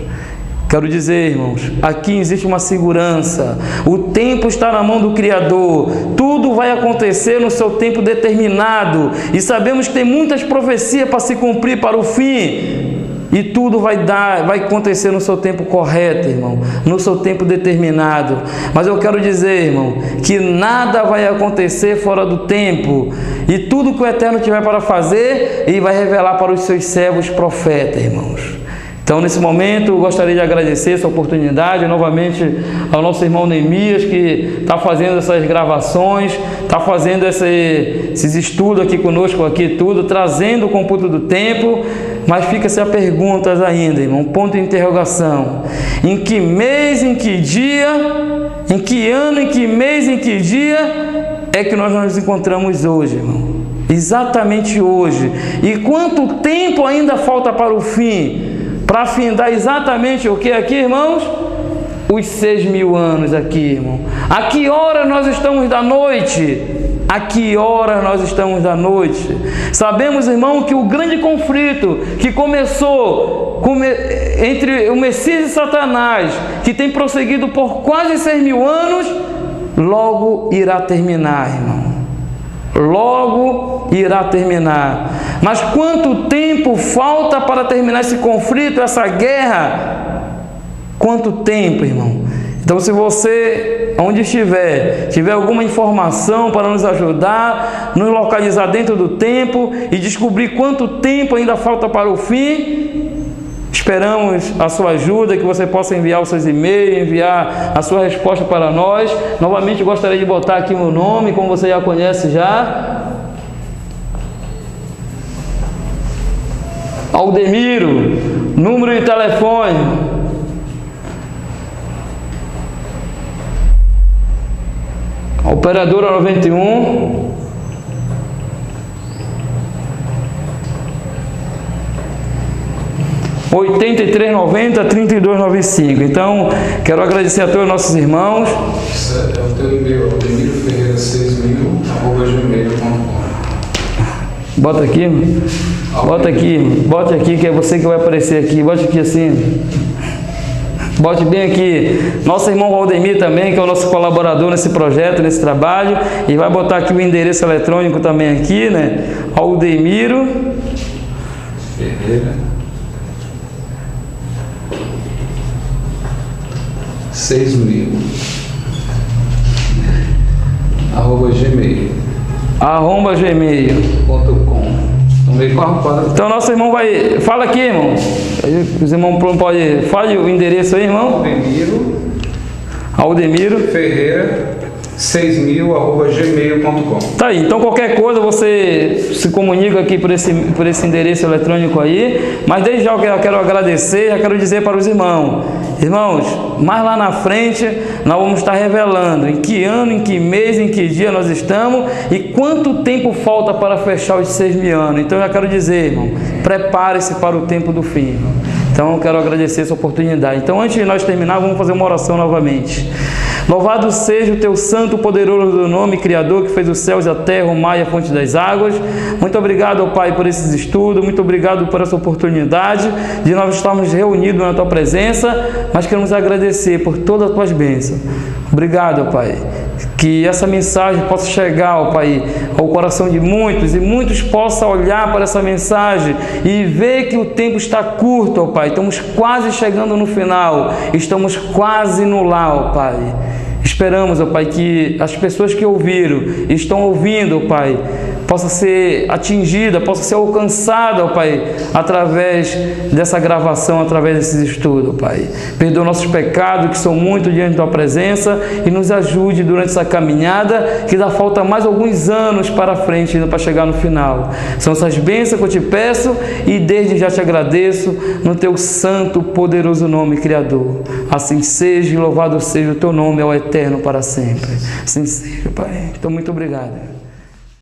Speaker 1: Quero dizer, irmãos, aqui existe uma segurança. O tempo está na mão do Criador. Tudo vai acontecer no seu tempo determinado. E sabemos que tem muitas profecias para se cumprir para o fim. E tudo vai acontecer no seu tempo correto, irmão. No seu tempo determinado. Mas eu quero dizer, irmão, que nada vai acontecer fora do tempo. E tudo que o Eterno tiver para fazer, Ele vai revelar para os seus servos profetas, irmãos. Então, nesse momento, eu gostaria de agradecer essa oportunidade novamente ao nosso irmão Neemias, que está fazendo essas gravações, está fazendo esses estudos aqui conosco, aqui tudo, trazendo o cômputo do tempo, mas fica-se a perguntas ainda, irmão, ponto de interrogação. Em que mês, em que dia, em que ano, em que mês, em que dia é que nós nos encontramos hoje, irmão? Exatamente hoje. E quanto tempo ainda falta para o fim? Para findar exatamente o que aqui, irmãos? Os 6.000 anos aqui, irmão. A que hora nós estamos da noite? A que hora nós estamos da noite? Sabemos, irmão, que o grande conflito que começou entre o Messias e Satanás, que tem prosseguido por quase 6.000 anos, logo irá terminar, irmão. Logo irá terminar. Mas quanto tempo falta para terminar esse conflito, essa guerra? Quanto tempo, irmão? Então, se você, onde estiver, tiver alguma informação para nos ajudar, nos localizar dentro do tempo e descobrir quanto tempo ainda falta para o fim, esperamos a sua ajuda, que você possa enviar os seus e-mails, enviar a sua resposta para nós. Novamente, gostaria de botar aqui meu nome, como você já conhece já. Aldemiro, número de telefone. Operadora 91 8390 3295. Então, quero agradecer a todos os nossos irmãos.
Speaker 2: É o teu e-mail, aldemiroferreira6000@gmail.com.
Speaker 1: Bota aqui, bote aqui, que é você que vai aparecer aqui. Bote aqui assim. Bote bem aqui. Nosso irmão Valdemir também, que é o nosso colaborador nesse projeto, nesse trabalho. E vai botar aqui o endereço eletrônico também aqui, né? Aldemiro
Speaker 2: Ferreira 6.000 @gmail.com.
Speaker 1: Então nosso irmão vai... Fala aqui, irmão. Os irmãos podem... Fale o endereço aí, irmão. Aldemiro
Speaker 2: Ferreira 6.000@gmail.com.
Speaker 1: Tá aí, então qualquer coisa você se comunica aqui por esse endereço eletrônico aí. Mas desde já eu quero agradecer, já quero dizer para os irmãos, mais lá na frente nós vamos estar revelando em que ano, em que mês, em que dia nós estamos e quanto tempo falta para fechar os 6.000 anos. Então eu já quero dizer, irmão, prepare-se para o tempo do fim, irmão. Então, eu quero agradecer essa oportunidade. Então, antes de nós terminar, vamos fazer uma oração novamente. Louvado seja o teu santo, poderoso nome, Criador, que fez os céus e a terra, o mar e a fonte das águas. Muito obrigado, Pai, por esses estudos. Muito obrigado por essa oportunidade de nós estarmos reunidos na tua presença, mas queremos agradecer por todas as tuas bênçãos. Obrigado, Pai. Que essa mensagem possa chegar, ó Pai, ao coração de muitos, e muitos possam olhar para essa mensagem e ver que o tempo está curto, ó Pai. Estamos quase chegando no final, estamos quase no lar, ó Pai. Esperamos, ó Pai, que as pessoas que ouviram e estão ouvindo, ó Pai, possa ser atingida, possa ser alcançada, ó Pai, através dessa gravação, através desses estudos, ó Pai. Perdoa nossos pecados, que são muitos diante da tua presença, e nos ajude durante essa caminhada, que ainda falta mais alguns anos para frente, ainda para chegar no final. São essas bênçãos que eu te peço, e desde já te agradeço, no teu santo, poderoso nome, Criador. Assim seja, e louvado seja o teu nome, é o eterno para sempre. Assim seja, Pai. Então, muito obrigado.